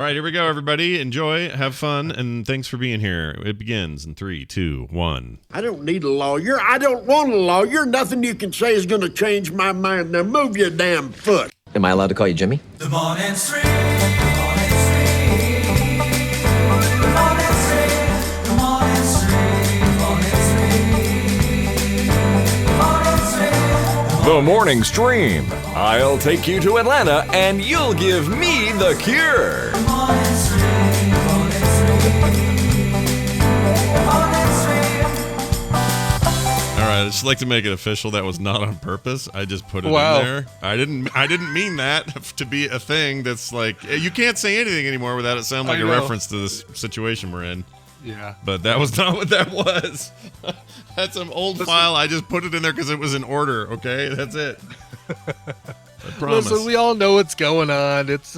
All right, here we go, everybody. Enjoy, have fun, and thanks for being here. It begins in 3, 2, 1. I don't need a lawyer. I don't want a lawyer. Nothing you can say is going to change my mind. Now move your damn foot. Am I allowed to call you Jimmy? The morning stream, the morning stream, the morning stream, the morning stream, the morning stream, the morning stream. The morning stream. I'll take you to Atlanta and you'll give me the cure. The morning stream, the morning stream, the morning stream. All right, I'd just like to make it official. That was not on purpose. I just put it in there. I didn't mean that to be a thing that's like, you can't say anything anymore without it sound like a reference to this situation we're in. Yeah. But that was not what that was. That's some old file. I just put it in there because it was in order, okay? That's it. I promise. Listen, we all know what's going on. It's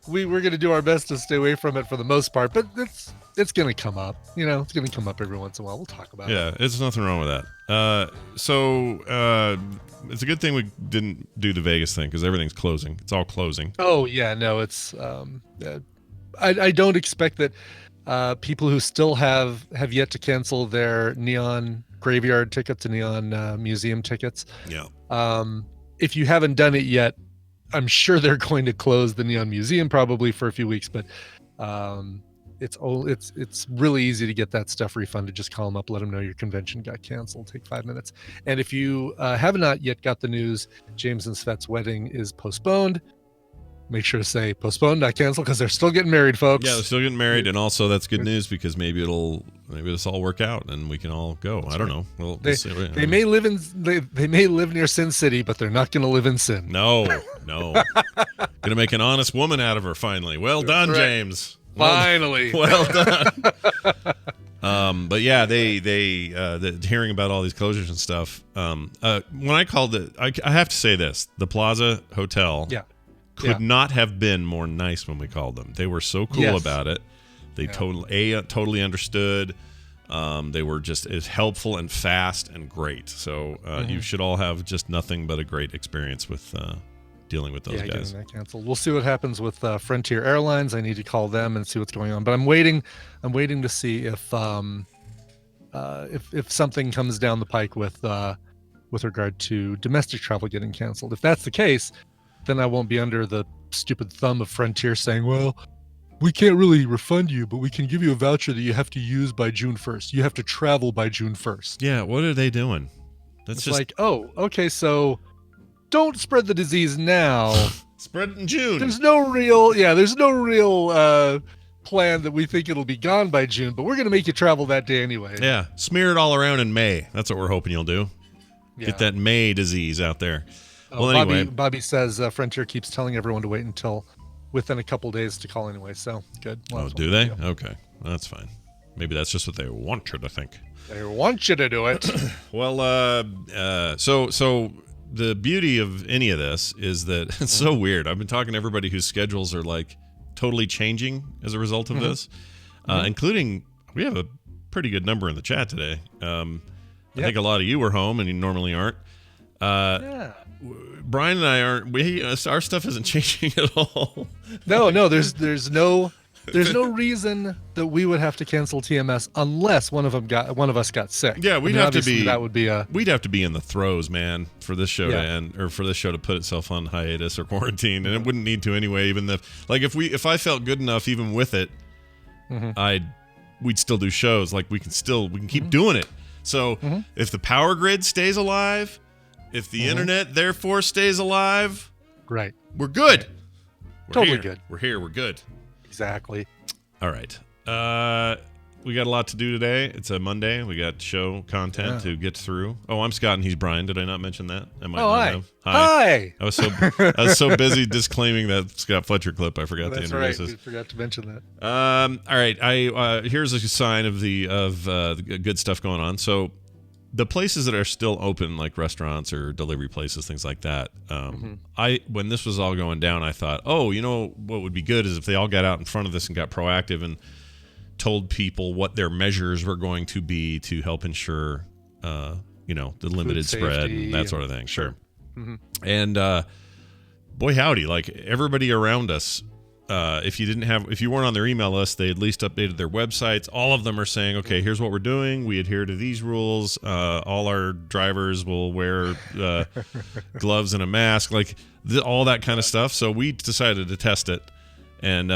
we're going to do our best to stay away from it for the most part, but it's going to come up. You know, it's going to come up every once in a while. We'll talk about it. Yeah, there's nothing wrong with that. So it's a good thing we didn't do the Vegas thing because everything's closing. It's all closing. Oh, yeah, no, it's I don't expect that people who still have yet to cancel their Neon Graveyard tickets and Neon Museum tickets. Yeah. If you haven't done it yet, I'm sure they're going to close the Neon Museum probably for a few weeks, but it's really easy to get that stuff refunded. Just call them up, let them know your convention got canceled. Take 5 minutes. And if you have not yet got the news, James and Svet's wedding is postponed. Make sure to say postponed, not canceled, because they're still getting married, folks. Yeah, they're still getting married, and also that's good news because maybe this all work out and we can all go. I don't know. We'll see. They may live near Sin City, but they're not going to live in sin. No. Gonna make an honest woman out of her finally. Well done, Correct. James. Finally. Well done. But yeah, they hearing about all these closures and stuff. When I called it, I have to say this: the Plaza Hotel. Yeah. Could not have been more nice when we called them. They were so cool about it. They totally understood. They were just as helpful and fast and great. So you should all have just nothing but a great experience with dealing with those guys. Getting that canceled. We'll see what happens with Frontier Airlines. I need to call them and see what's going on. But I'm waiting to see if something comes down the pike with regard to domestic travel getting canceled. If that's the case, then I won't be under the stupid thumb of Frontier saying, well, we can't really refund you, but we can give you a voucher that you have to use by June 1st. You have to travel by June 1st. Yeah, what are they doing? That's just like, oh, okay, so don't spread the disease now. Spread it in June. There's no real plan that we think it'll be gone by June, but we're going to make you travel that day anyway. Yeah, smear it all around in May. That's what we're hoping you'll do. Yeah. Get that May disease out there. Oh, well, anyway. Bobby says Frontier keeps telling everyone to wait until within a couple days to call anyway. So good. Oh, do they? Okay, well, that's fine. Maybe that's just what they want you to think. They want you to do it. Well, so the beauty of any of this is that it's so weird. I've been talking to everybody whose schedules are like totally changing as a result of this, including we have a pretty good number in the chat today. I think a lot of you were home and you normally aren't. Brian and I aren't. Our stuff isn't changing at all. No. There's no reason that we would have to cancel TMS unless one of us got sick. Yeah, we'd have to be. That would be We'd have to be in the throes, man, for this show to end, or for this show to put itself on hiatus or quarantine, and it wouldn't need to anyway. Even if I felt good enough, even with it, we'd still do shows. Like we can keep doing it. So if the power grid stays alive. If the internet, therefore, stays alive, right, we're good. We're totally good. We're here. We're good. Exactly. All right. We got a lot to do today. It's a Monday. We got show content to get through. Oh, I'm Scott and he's Brian. Did I not mention that? I might not have. Hi. I was so busy disclaiming that Scott Fletcher clip. I forgot to introduce us. We forgot to mention that. All right. Here's a sign of the good stuff going on. So. The places that are still open, like restaurants or delivery places, things like that. When this was all going down, I thought, what would be good is if they all got out in front of this and got proactive and told people what their measures were going to be to help ensure, the limited spread and that sort of thing. Sure. And boy, howdy, like everybody around us if you weren't on their email list, they at least updated their websites. All of them are saying, okay, here's what we're doing. We adhere to these rules. All our drivers will wear gloves and a mask, like all that kind of stuff. So we decided to test it, and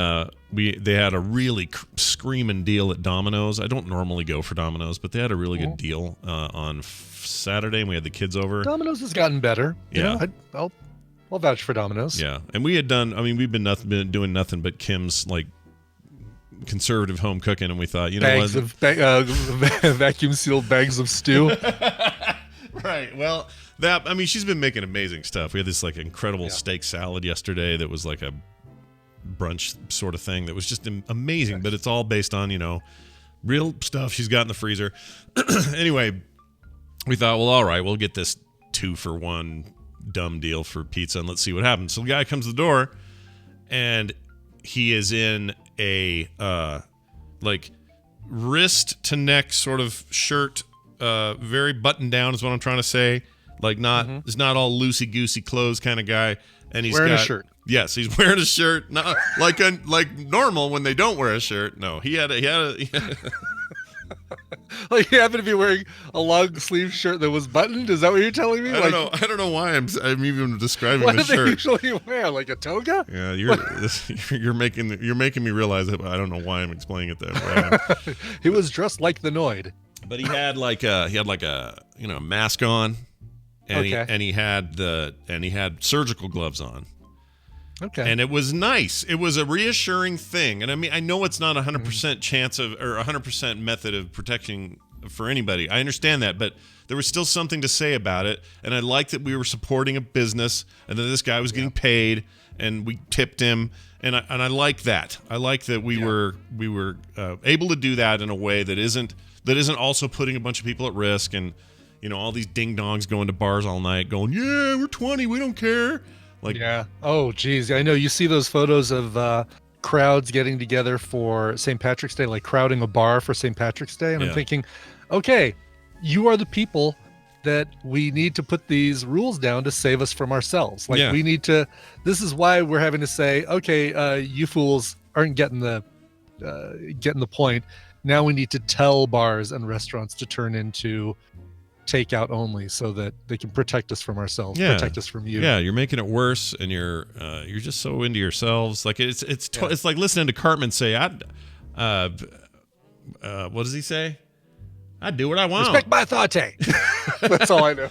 they had a really screaming deal at Domino's. I don't normally go for Domino's, but they had a really good deal on Saturday, and we had the kids over. Domino's has gotten better. Yeah. I'll vouch for Domino's. Yeah, and we had done. I mean, we've been doing nothing but Kim's like conservative home cooking, and we thought, Vacuum sealed bags of stew. Right. Well, she's been making amazing stuff. We had this like incredible steak salad yesterday that was like a brunch sort of thing that was just amazing. Nice. But it's all based on real stuff she's got in the freezer. Anyway, we thought, well, all right, we'll get this 2-for-1 dumb deal for pizza and let's see what happens. So the guy comes to the door and he is in a like wrist to neck sort of shirt, very buttoned down is what I'm trying to say. Like it's not all loosey goosey clothes kind of guy. And he's wearing got a shirt. Yes, he's wearing a shirt, not like normal when they don't wear a shirt. No, he had a Like he happened to be wearing a long sleeve shirt that was buttoned. Is that what you're telling me? I don't know why I'm even describing what the do they shirt. usually wear? Like a toga? Yeah, you're making me realize it. But I don't know why I'm explaining it that way. He was dressed like the Noid. But he had a mask on, and he had surgical gloves on. Okay. And it was nice. It was a reassuring thing. And I mean, I know it's not 100% chance of or 100% method of protection for anybody. I understand that, but there was still something to say about it. And I liked that we were supporting a business and that this guy was getting paid and we tipped him. And I like that. I like that we were able to do that in a way that isn't also putting a bunch of people at risk and all these ding dongs going to bars all night going, yeah, we're 20, we don't care. Like, yeah. Oh, geez. I know you see those photos of crowds getting together for St. Patrick's Day, like crowding a bar for St. Patrick's Day. And I'm thinking, okay, you are the people that we need to put these rules down to save us from ourselves. Like we need to, this is why we're having to say, okay, you fools aren't getting the point. Now we need to tell bars and restaurants to turn into takeout only so that they can protect us from ourselves, protect us from you. Yeah, you're making it worse, and you're just so into yourselves. Like it's like listening to Cartman say, what does he say? I do what I want. Respect my thoughte. That's all I know.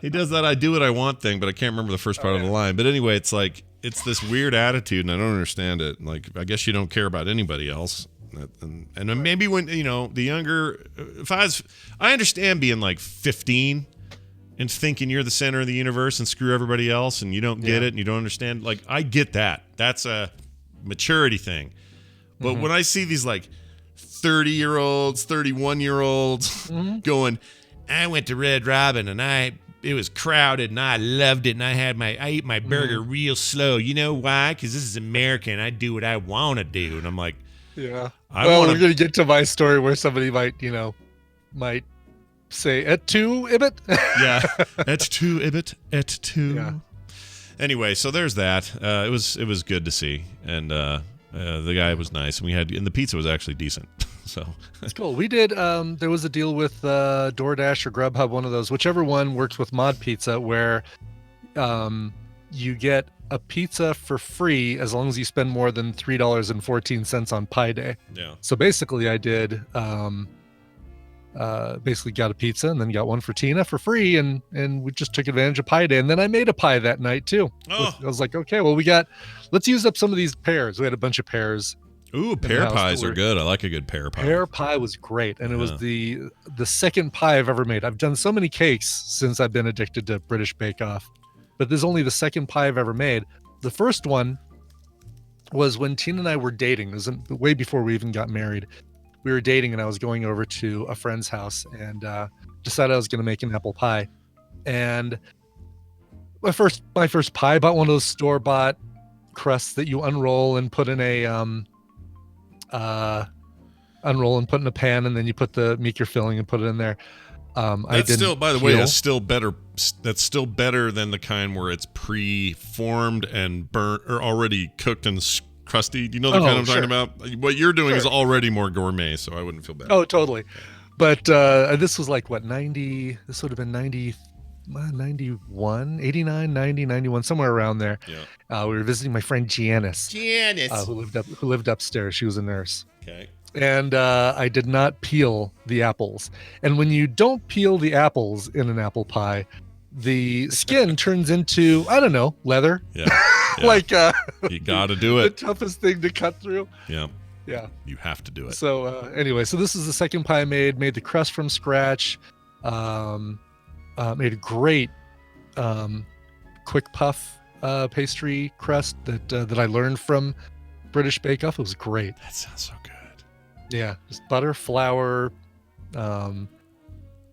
He does that I do what I want thing, but I can't remember the first part of the line. But anyway, it's like it's this weird attitude, and I don't understand it. Like I guess you don't care about anybody else. And maybe when the younger, I understand being like 15 and thinking you're the center of the universe and screw everybody else and you don't get it and you don't understand. Like I get that. That's a maturity thing. But when I see these like 30-year-olds, 31-year-olds going, I went to Red Robin and it was crowded and I loved it and I ate my burger real slow. You know why? Because this is America and I do what I want to do. And I'm like, yeah. We're going to get to my story where somebody might say, et tu, Ibit? Yeah. Et tu, Ibit, et tu. Yeah. Anyway, so there's that. It was good to see. And the guy was nice. And the pizza was actually decent. So that's cool. We did, there was a deal with DoorDash or Grubhub, one of those, whichever one works with Mod Pizza, where you get a pizza for free as long as you spend more than $3.14 on Pi Day. Yeah. So basically I did basically got a pizza and then got one for Tina for free and we just took advantage of Pi Day. And then I made a pie that night too. I was like, okay, well let's use up some of these pears. We had a bunch of pears. Ooh, pear pies are good. I like a good pear pie. Pear pie was great. And it was the second pie I've ever made. I've done so many cakes since I've been addicted to British Bake Off. But this is only the second pie I've ever made. The first one was when Tina and I were dating. It was way before we even got married. We were dating and I was going over to a friend's house and decided I was going to make an apple pie. And my first pie, I bought one of those store-bought crusts that you unroll and put in a pan, and then you make your filling and put it in there. That's still, by the way, that's still better. That's still better than the kind where it's pre-formed and burnt or already cooked and crusty. Do you know the Oh, kind I'm sure. talking about? What you're doing is Sure. already more gourmet, so I wouldn't feel bad. Oh, totally. But this was like, what, 90? This would have been 90, 91, 89, 90, 91, somewhere around there. Yeah. We were visiting my friend Janice, Janice. who lived upstairs. She was a nurse. Okay. And I did not peel the apples. And when you don't peel the apples in an apple pie, the skin turns into, I don't know, leather. Yeah. Yeah. Like You got to do the it. toughest thing to cut through. Yeah. Yeah. You have to do it. So anyway, so this is the second pie I made the crust from scratch. Made a great quick puff pastry crust that I learned from British Bake Off. It was great. That sounds so good. Yeah, just butter, flour,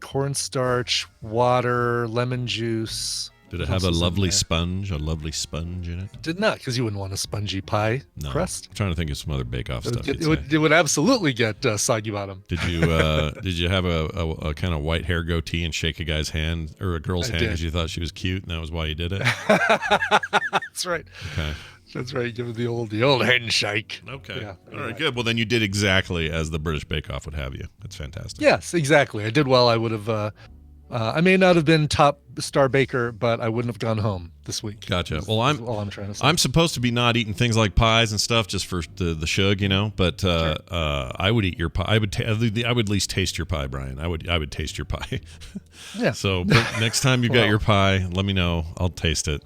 cornstarch, water, lemon juice. Did it What have a else is in lovely there? sponge? A lovely sponge in it? Did not, because you wouldn't want a spongy pie No. crust. I'm trying to think of some other bake-off stuff. you'd It would absolutely get soggy bottom. Did you have a kind of white hair goatee and shake a guy's hand or a girl's I hand did. because you thought she was cute and that was why you did it? That's right. Okay. That's right. Give it the old handshake. Okay. Yeah, All anyway. right. Good. Well, then you did exactly as the British Bake Off would have you. That's fantastic. Yes, exactly. I did well. I would have. I may not have been top star baker, but I wouldn't have gone home this week. Gotcha. Is- Well, is all I'm trying to say. I'm supposed to be not eating things like pies and stuff just for the shug, But I would eat your pie. I would at least taste your pie, Brian. I would taste your pie. Yeah. So next time you got Well. your pie, let me know. I'll taste it.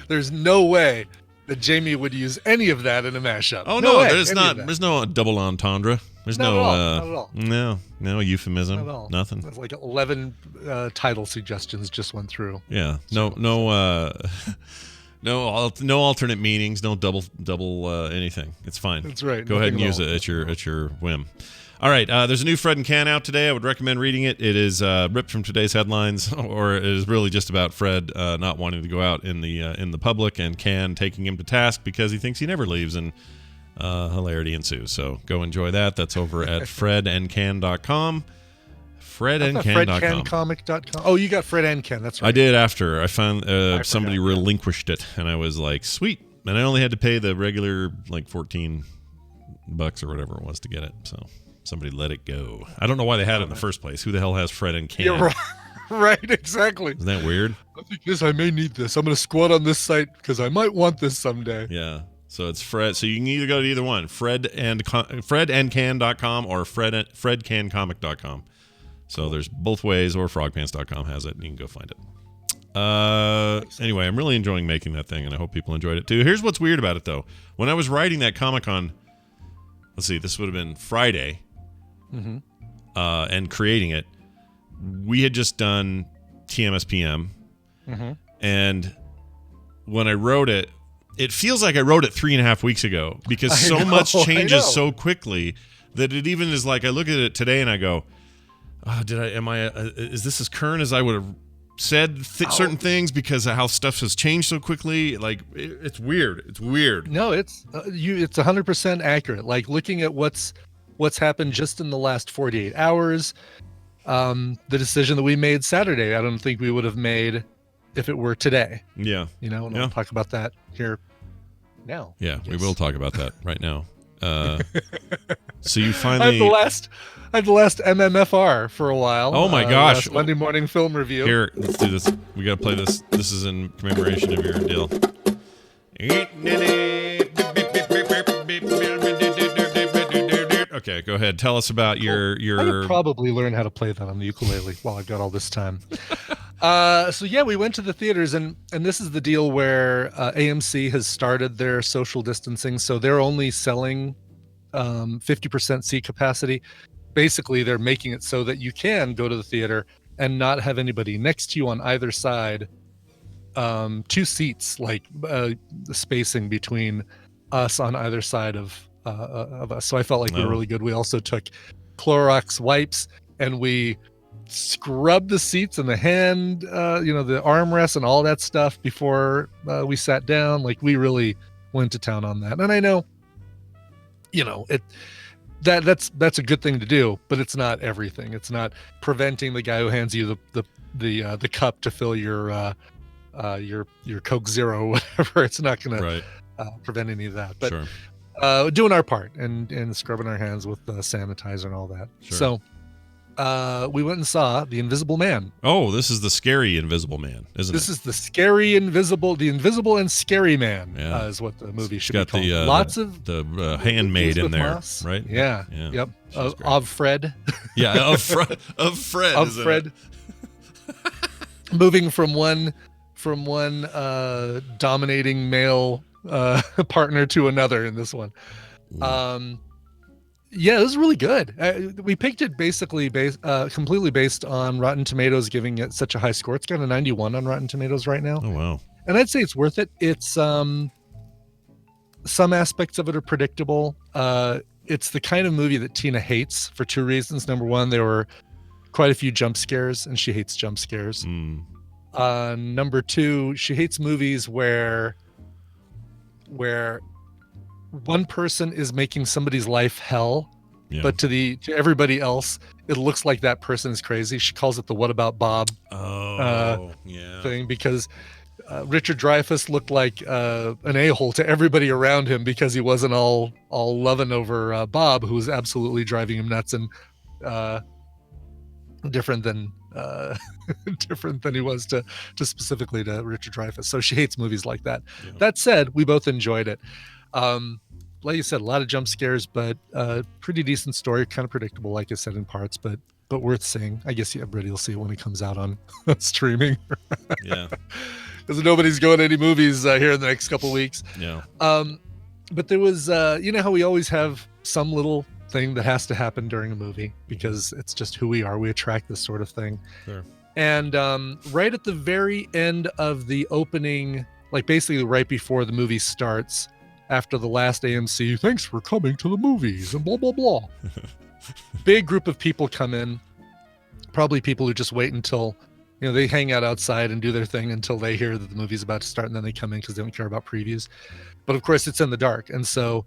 There's no way that Jamie would use any of that in a mashup. Oh no, way, there's any not. of that. There's no double entendre. There's Not no. at all, not at all. No euphemism. Not at all. Nothing. It's like 11 title suggestions just went through. Yeah. No. No alternate meanings. No double anything. It's fine. That's right, Go ahead and nothing use at it all. at your whim. All right. There's a new Fred and Can out today. I would recommend reading it. It is ripped from today's headlines, or it is really just about Fred not wanting to go out in the public and Can taking him to task because he thinks he never leaves, and hilarity ensues. So go enjoy that. That's over at fredandcan.com. Fredandcan.com. Fredcancomic.com. Oh, you got Fred and Ken. That's right. I did after I found somebody forgot, yeah. relinquished it, and I was like, sweet. And I only had to pay the regular like $14 or whatever it was to get it. So somebody let it go. I don't know why they had it in the first place. Who the hell has Fred and Can? You're right. Right, exactly. Isn't that weird? I think I may need this. I'm going to squat on this site because I might want this someday. Yeah. So it's Fred. So you can either go to either one, fredandcan.com or fredcancomic.com. So there's both ways, or frogpants.com has it, and you can go find it. Anyway, I'm really enjoying making that thing, and I hope people enjoyed it too. Here's what's weird about it, though. When I was writing that comic on, let's see, this would have been Friday, and creating it, we had just done TMSPM, and when I wrote it, it feels like I wrote it 3.5 weeks ago because so much changes so quickly that it even is like I look at it today and I go, oh, is this as current as I would have said certain things because of how stuff has changed so quickly? Like it's weird. It's weird. No, it's 100% accurate. Like looking at what's happened just in the last 48 hours, the decision that we made Saturday, I don't think we would have made if it were today. Yeah. And Yeah. I'll talk about that here now. Yeah, I we guess. will talk about that right now. So you I finally had the last MMFR for a while. Oh my gosh. last Monday morning film review. Here, let's do this. We gotta play this. This is in commemoration of your deal. Okay, go ahead. Tell us about I your could probably learn how to play that on the ukulele while I've got all this time. So yeah, we went to the theaters, and this is the deal where AMC has started their social distancing, so they're only selling 50% seat capacity. Basically, they're making it so that you can go to the theater and not have anybody next to you on either side. 2 seats, like the spacing between us on either side of us. So I felt like we were really good. We also took Clorox wipes and we scrubbed the seats and the hand, the armrests and all that stuff before we sat down. Like we really went to town on that. And I know, that's a good thing to do, but it's not everything. It's not preventing the guy who hands you the cup to fill your Coke Zero or whatever. It's not going to prevent any of that. But Sure. doing our part and scrubbing our hands with sanitizer and all that. Sure. So we went and saw The Invisible Man. Oh, this is the scary Invisible Man, isn't This it? is the Invisible and Scary Man is what the movie should be called. Lots of the handmaid in Elizabeth there, Moss. right? Yeah. Yep. Of Fred. Yeah, of Fred. Of Fred. Moving from one dominating male partner to another in this one. Yeah, it was really good. We picked it basically completely based on Rotten Tomatoes giving it such a high score. It's got a 91 on Rotten Tomatoes right now. Oh wow! And I'd say it's worth it. It's some aspects of it are predictable. It's the kind of movie that Tina hates for two reasons. Number one, there were quite a few jump scares, and she hates jump scares. Number two, she hates movies where one person is making somebody's life hell, but to everybody else, it looks like that person is crazy. She calls it the "What about Bob" thing, because Richard Dreyfuss looked like an a-hole to everybody around him because he wasn't all loving over Bob, who was absolutely driving him nuts and different than he was to specifically to Richard Dreyfuss. So she hates movies like that. Yeah. That said, we both enjoyed it. Like you said, a lot of jump scares, but pretty decent story, kind of predictable, like I said, in parts, but worth seeing. I guess everybody will see it when it comes out on streaming. Yeah. Because nobody's going to any movies here in the next couple weeks. Yeah. But there was, you know how we always have some little thing that has to happen during a movie because it's just who we are. We attract this sort of thing. Sure. And right at the very end of the opening, like basically right before the movie starts, after the last AMC, thanks for coming to the movies and blah, blah, blah. Big group of people come in, probably people who just wait until, they hang out outside and do their thing until they hear that the movie's about to start, and then they come in because they don't care about previews. But of course, it's in the dark. And so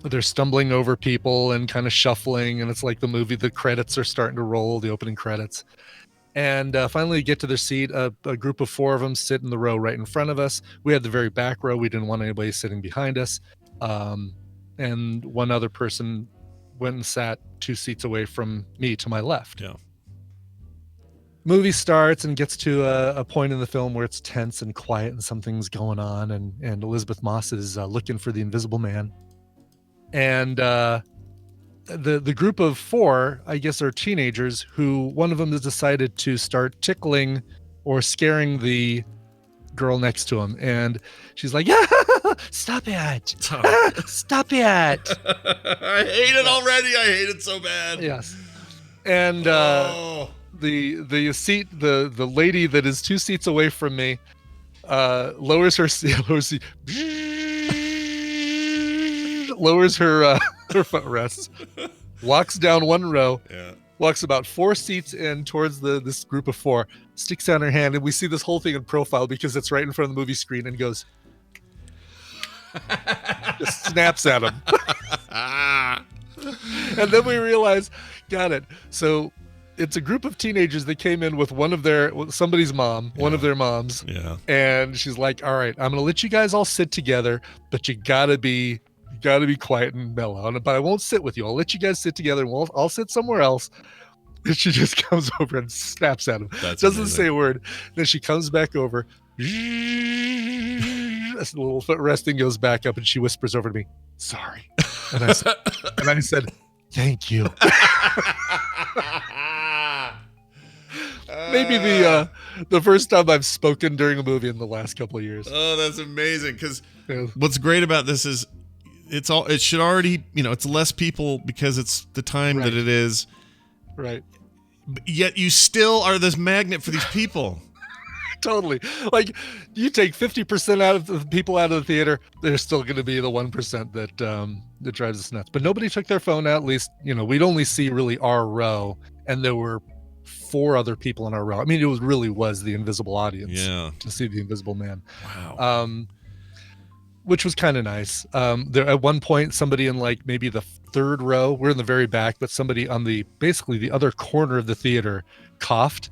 they're stumbling over people and kind of shuffling, and it's like the credits are starting to roll, the opening credits. And finally get to their seat. A group of four of them sit in the row right in front of us. We had the very back row. We didn't want anybody sitting behind us. And one other person went and sat 2 seats away from me to my left. Yeah. Movie starts and gets to a point in the film where it's tense and quiet and something's going on. And Elizabeth Moss is looking for the Invisible Man. And the group of four, I guess, are teenagers who one of them has decided to start tickling or scaring the girl next to him. And she's like, yeah, stop it. Stop it. I hate it already. I hate it so bad. Yes. And the lady that is 2 seats away from me lowers her footrest, walks down one row, walks about 4 seats in towards this group of four, sticks out her hand, and we see this whole thing in profile because it's right in front of the movie screen, and goes, just snaps at him. And then we realize, got it. So it's a group of teenagers that came in with somebody's mom, one of their moms. Yeah. And she's like, all right, I'm going to let you guys all sit together, but you gotta be quiet and mellow. But I won't sit with you. I'll let you guys sit together and I'll sit somewhere else. And she just comes over and snaps at him. That's Doesn't amazing. say a word. Then she comes back over. This little foot resting goes back up and she whispers over to me, sorry. And I said, thank you. Maybe the first time I've spoken during a movie in the last couple of years. Oh, that's amazing. Because what's great about this is it should already, it's less people because it's the time that it is. Right. Yet you still are this magnet for these people. Totally. Like, you take 50% out of the people out of the theater, there's still going to be the 1% that drives us nuts. But nobody took their phone out. At least, we'd only see really our row, and there were 4 other people in our row. I mean, it was the invisible audience to see the Invisible Man. Wow. Which was kind of nice. There at one point, somebody in like maybe the 3rd row, we're in the very back, but somebody on basically the other corner of the theater coughed.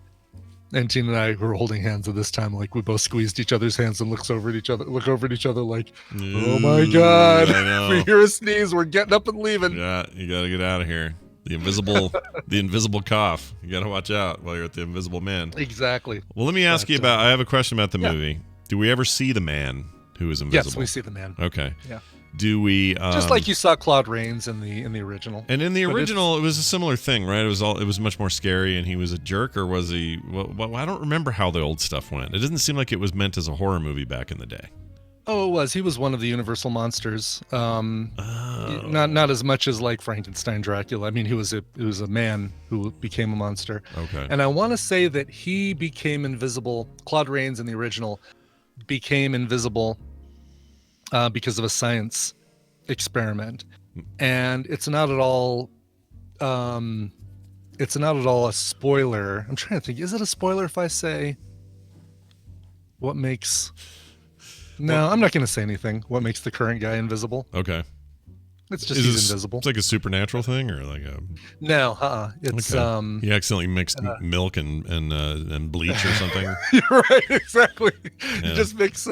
And Tina and I were holding hands at this time, like we both squeezed each other's hands and look over at each other like, oh my God, I know. we hear a sneeze, we're getting up and leaving. Yeah, you got to get out of here. The invisible cough. You got to watch out while you're at the Invisible Man. Exactly. Well, let me ask you about. I have a question about the movie. Do we ever see the man who is invisible? Yes, we see the man. Okay. Yeah. Do we? Just like you saw Claude Rains in the original. And in the original, it was a similar thing, right? It was much more scary, and he was a jerk, or was he? Well, I don't remember how the old stuff went. It doesn't seem like it was meant as a horror movie back in the day. Oh, it was. He was one of the Universal monsters. Not as much as like Frankenstein, Dracula. I mean, he was a man who became a monster. Okay. And I want to say that he became invisible. Claude Rains in the original became invisible because of a science experiment, and it's not at all a spoiler. I'm trying to think. Is it a spoiler if I say what makes? No, I'm not going to say anything. What makes the current guy invisible? Okay. It's just he's invisible. It's like a supernatural thing, or like a. No, it's okay. He accidentally mixed milk and bleach or something. You're right, exactly. Yeah. He just mix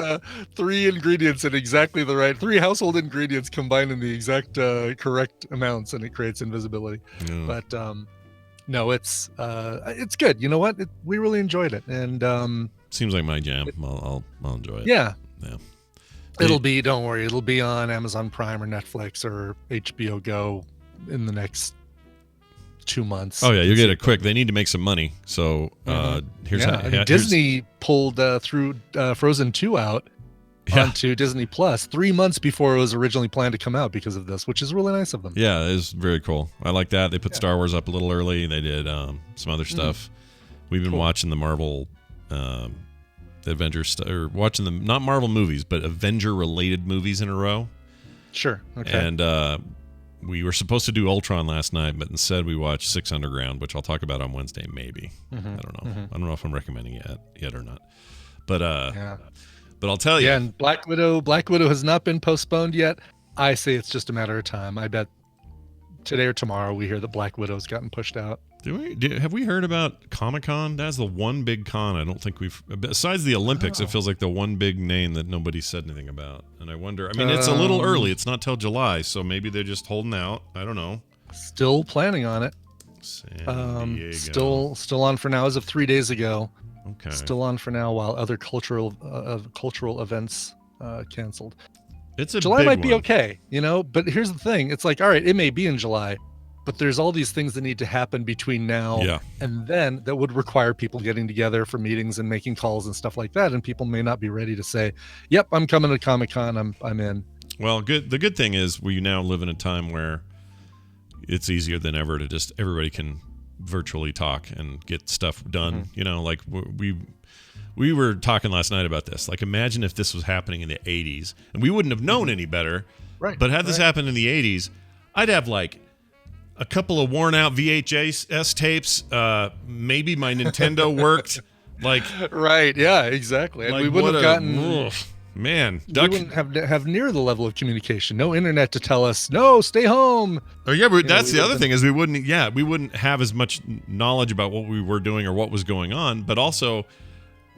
3 ingredients in exactly the right 3 household ingredients combined in the exact correct amounts, and it creates invisibility. Yeah. But no, it's good. You know what? We really enjoyed it, and seems like my jam. I'll enjoy it. Yeah. Yeah. Don't worry, it'll be on Amazon Prime or Netflix or HBO Go in the next 2 months. Oh yeah, you'll get it quick. They need to make some money. So here's Disney pulled through Frozen 2 out onto Disney Plus 3 months before it was originally planned to come out because of this, which is really nice of them. Yeah, it is very cool. I like that. They put Star Wars up a little early. They did some other stuff. We've been watching the Marvel Avengers or watching them, not Marvel movies, but Avenger related movies in a row. Sure. Okay. And we were supposed to do Ultron last night, but instead we watched Six Underground, which I'll talk about on Wednesday, maybe. I don't know. I don't know if I'm recommending it yet or not. But but I'll tell you. Yeah, and Black Widow has not been postponed yet. I say it's just a matter of time. I bet today or tomorrow we hear that Black Widow's gotten pushed out. Have we heard about Comic-Con? That's the one big con I don't think we've, besides the Olympics, it feels like the one big name that nobody said anything about. And I wonder, I mean, it's a little early. It's not till July, so maybe they're just holding out. I don't know. Still planning on it. San Diego. Still on for now as of 3 days ago. Okay. Still on for now while other cultural events canceled. July might be okay, but here's the thing. It's like, all right, it may be in July, but there's all these things that need to happen between now and then that would require people getting together for meetings and making calls and stuff like that. And people may not be ready to say, yep, I'm coming to Comic-Con. I'm in. Well, the good thing is we now live in a time where it's easier than ever to just everybody can virtually talk and get stuff done. Like we were talking last night about this. Like, imagine if this was happening in the 80s and we wouldn't have known any better. Right. But had this happened in the 80s, I'd have like a couple of worn out VHS tapes. Maybe my Nintendo worked. Like, right. Yeah, exactly. And we wouldn't have gotten. Man, we wouldn't have near the level of communication. No internet to tell us, no, stay home. Oh yeah, but that's the other thing is we wouldn't have as much knowledge about what we were doing or what was going on, but also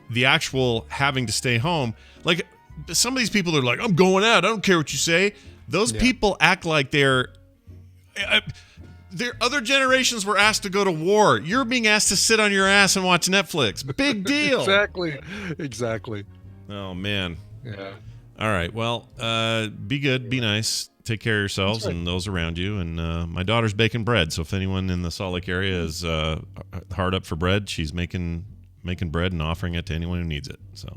the actual having to stay home. Like, some of these people are like, I'm going out. I don't care what you say. Those people act like they're other generations were asked to go to war. You're being asked to sit on your ass and watch Netflix. Big deal. Exactly. Oh man. Yeah. All right. Well, be good. Be nice. Take care of yourselves and those around you. And my daughter's baking bread. So if anyone in the Salt Lake area is hard up for bread, she's making bread and offering it to anyone who needs it. So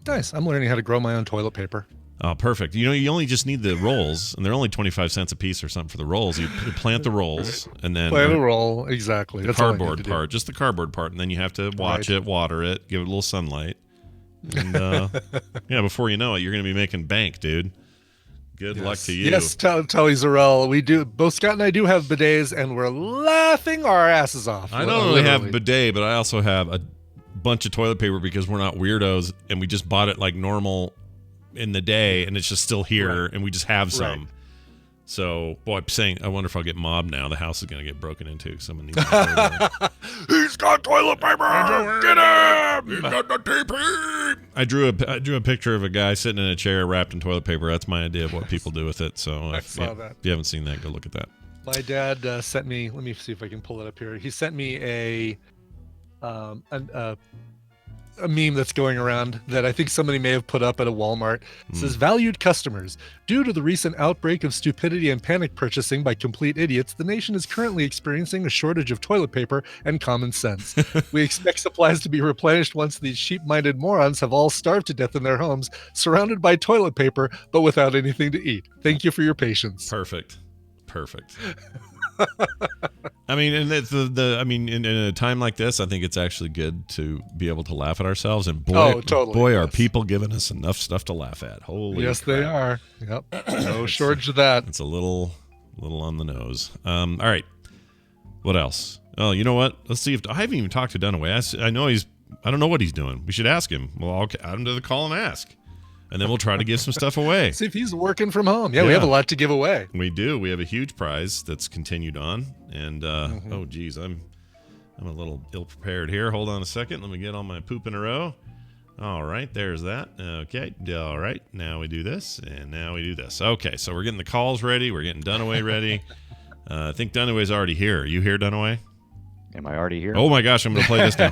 nice. I'm learning how to grow my own toilet paper. Oh, perfect. You only just need the rolls, and they're only 25 cents a piece or something for the rolls. You plant the rolls, and then plant a roll. Exactly. The cardboard part, just the cardboard part, and then you have to watch it, water it, give it a little sunlight, and before you know it, you're going to be making bank, dude. Good luck to you. Yes, Tully Zarell. We do. Both Scott and I do have bidets, and we're laughing our asses off. I don't really have a bidet, but I also have a bunch of toilet paper because we're not weirdos, and we just bought it like normal in the day, and it's just still here, and we just have some. Right. So, boy, I'm saying, I wonder if I'll get mobbed now. The house is going to get broken into. Someone needs to He's got got toilet paper. Get him. He's got the TP. I drew a picture of a guy sitting in a chair wrapped in toilet paper. That's my idea of what people do with it. So I saw that. If you haven't seen that, go look at that. My dad sent me. Let me see if I can pull it up here. He sent me a meme that's going around that I think somebody may have put up at a Walmart. It says, "Valued customers, due to the recent outbreak of stupidity and panic purchasing by complete idiots, the nation is currently experiencing a shortage of toilet paper and common sense. We expect supplies to be replenished once these sheep-minded morons have all starved to death in their homes, surrounded by toilet paper, but without anything to eat. Thank you for your patience." Perfect. I mean, and it's in a time like this, I think it's actually good to be able to laugh at ourselves. And boy, are people giving us enough stuff to laugh at. Holy yes, crap. they are. Yep. No shortage of that. It's a little on the nose. All right. What else? Oh, you know what? Let's see if I haven't even talked to Dunaway. I don't know what he's doing. We should ask him. Well, I'll add him to the call and ask. And then we'll try to give some stuff away. See if he's working from home. Yeah, we have a lot to give away. We do. We have a huge prize that's continued on. And, oh, geez, I'm a little ill-prepared here. Hold on a second. Let me get all my poop in a row. All right, there's that. Okay, all right. Now we do this, and now we do this. Okay, so we're getting the calls ready. We're getting Dunaway ready. I think Dunaway's already here. Are you here, Dunaway? Am I already here? Oh, my gosh, I'm going to play this now.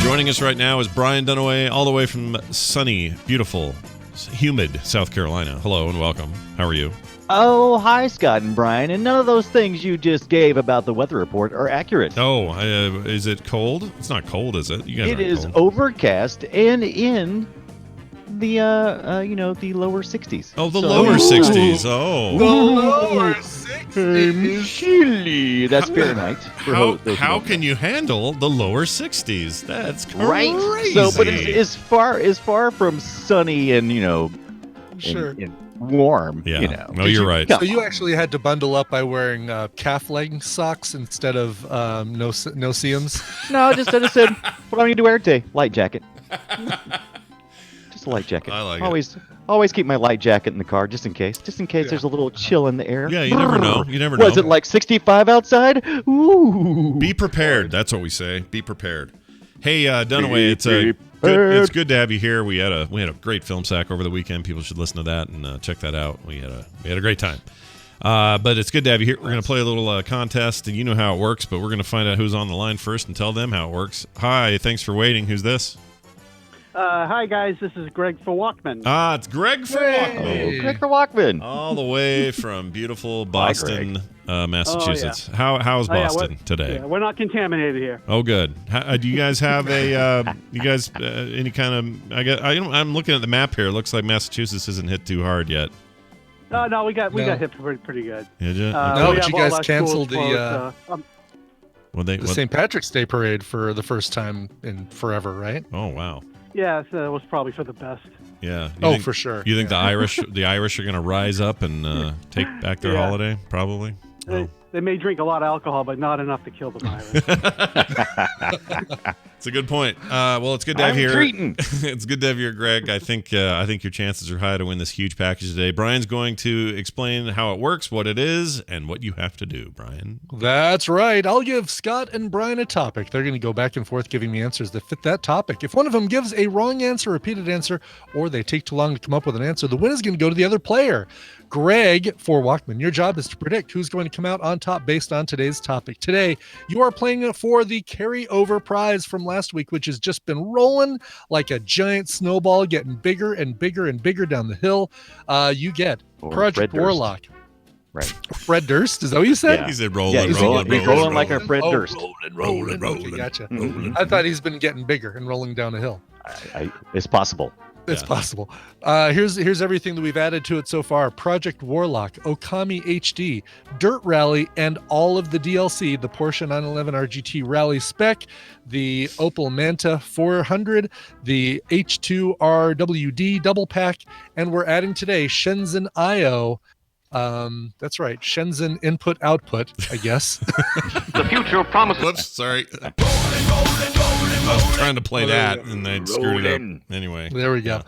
Joining us right now is Bryan Dunaway, all the way from sunny, beautiful, humid South Carolina. Hello and welcome. How are you? Oh, hi, Scott and Brian. And none of those things you just gave about the weather report are accurate. Oh, is it cold? It's not cold, is it? You guys It aren't is cold. overcast and in the the lower 60s. Oh, the lower 60s. Oh. The lower 60s. Chilly. That's Fahrenheit. How can you handle the lower 60s? That's crazy. Right. So, but it's far from sunny and Sure. and warm. Yeah. No, you're right. So you actually had to bundle up by wearing calf leg socks instead of no seams? No, I just said, what do I need to wear today? Light jacket. Just a light jacket. I like it. Always keep my light jacket in the car, just in case there's a little chill in the air. Yeah, you never know. You never know. Was it like 65 outside? Ooh. Be prepared. That's what we say. Be prepared. Hey, Dunaway, it's good to have you here. We had a great film sack over the weekend. People should listen to that and check that out. We had a great time. But it's good to have you here. We're going to play a little contest, and you know how it works, but we're going to find out who's on the line first and tell them how it works. Hi, thanks for waiting. Who's this? Hi, guys. This is Greg for Walkman. It's Greg for Walkman. Oh, Greg for Walkman. All the way from beautiful Boston, Massachusetts. Oh, yeah. How's Boston today? Yeah, we're not contaminated here. Oh, good. Do you guys have any kind of? I'm looking at the map here. It looks like Massachusetts isn't hit too hard yet. No, we got hit pretty good. Did you? No, but you guys canceled the St. Patrick's Day parade for the first time in forever, right? Oh, wow. Yeah, so it was probably for the best. Yeah. For sure. You think the Irish are going to rise up and take back their holiday? Probably. They may drink a lot of alcohol, but not enough to kill the virus. It's a good point. Well, it's good to have you here. Treating. It's good to have you here, Greg. I think your chances are high to win this huge package today. Brian's going to explain how it works, what it is, and what you have to do, Brian. That's right. I'll give Scott and Brian a topic. They're going to go back and forth giving me answers that fit that topic. If one of them gives a wrong answer, repeated answer, or they take too long to come up with an answer, the win is going to go to the other player. Greg for Walkman, your job is to predict who's going to come out on top based on today's topic. Today, you are playing for the carryover prize from last week, which has just been rolling like a giant snowball, getting bigger and bigger and bigger down the hill. You get Project Warlock. Right. Fred Durst, is that what you said? Yeah. He said rolling, Yeah, he's rolling like a Fred Durst. Rolling. Okay, gotcha. I thought he's been getting bigger and rolling down a hill. It's possible. It's possible. Here's everything that we've added to it so far. Project Warlock, Okami HD, Dirt Rally, and all of the DLC, the Porsche 911 RGT Rally Spec, the Opel Manta 400, the H2 RWD Double Pack, and we're adding today Shenzhen IO. That's right, Shenzhen Input Output, I guess. The future promises. Whoops, sorry. I was trying to play that, and I screwed it up. Anyway. There we go.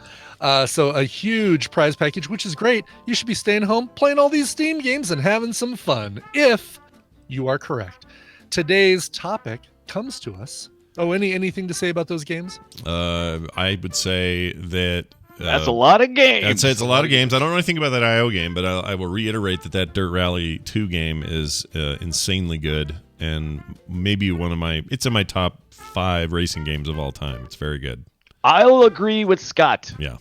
So a huge prize package, which is great. You should be staying home, playing all these Steam games, and having some fun, if you are correct. Today's topic comes to us. Oh, anything to say about those games? I would say that... That's a lot of games. I'd say it's a lot of games. I don't know anything about that IO game, but I will reiterate that Dirt Rally 2 game is insanely good, and maybe it's in my top 5 racing games of all time. It's very good. I'll agree with Scott. Yeah.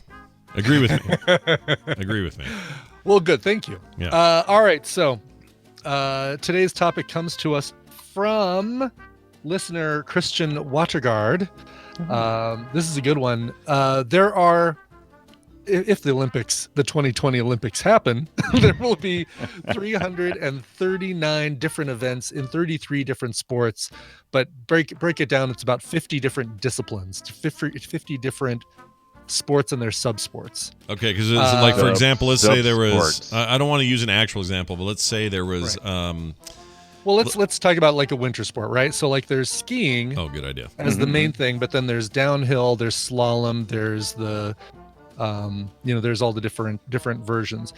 Agree with me. Agree with me. Well, good. Thank you. Yeah. All right. So today's topic comes to us from listener Christian Watergaard. This is a good one. There are, if the 2020 Olympics happen, there will be 339 different events in 33 different sports. But break it down, it's about 50 different disciplines, 50 different sports and their sub-sports. Okay, because like, for example, let's say there was... Sub-sports. I don't want to use an actual example, but let's say there was... Well, let's talk about like a winter sport, right? So like there's skiing Oh, good idea. as the main thing, but then there's downhill, there's slalom, there's the there's all the different versions.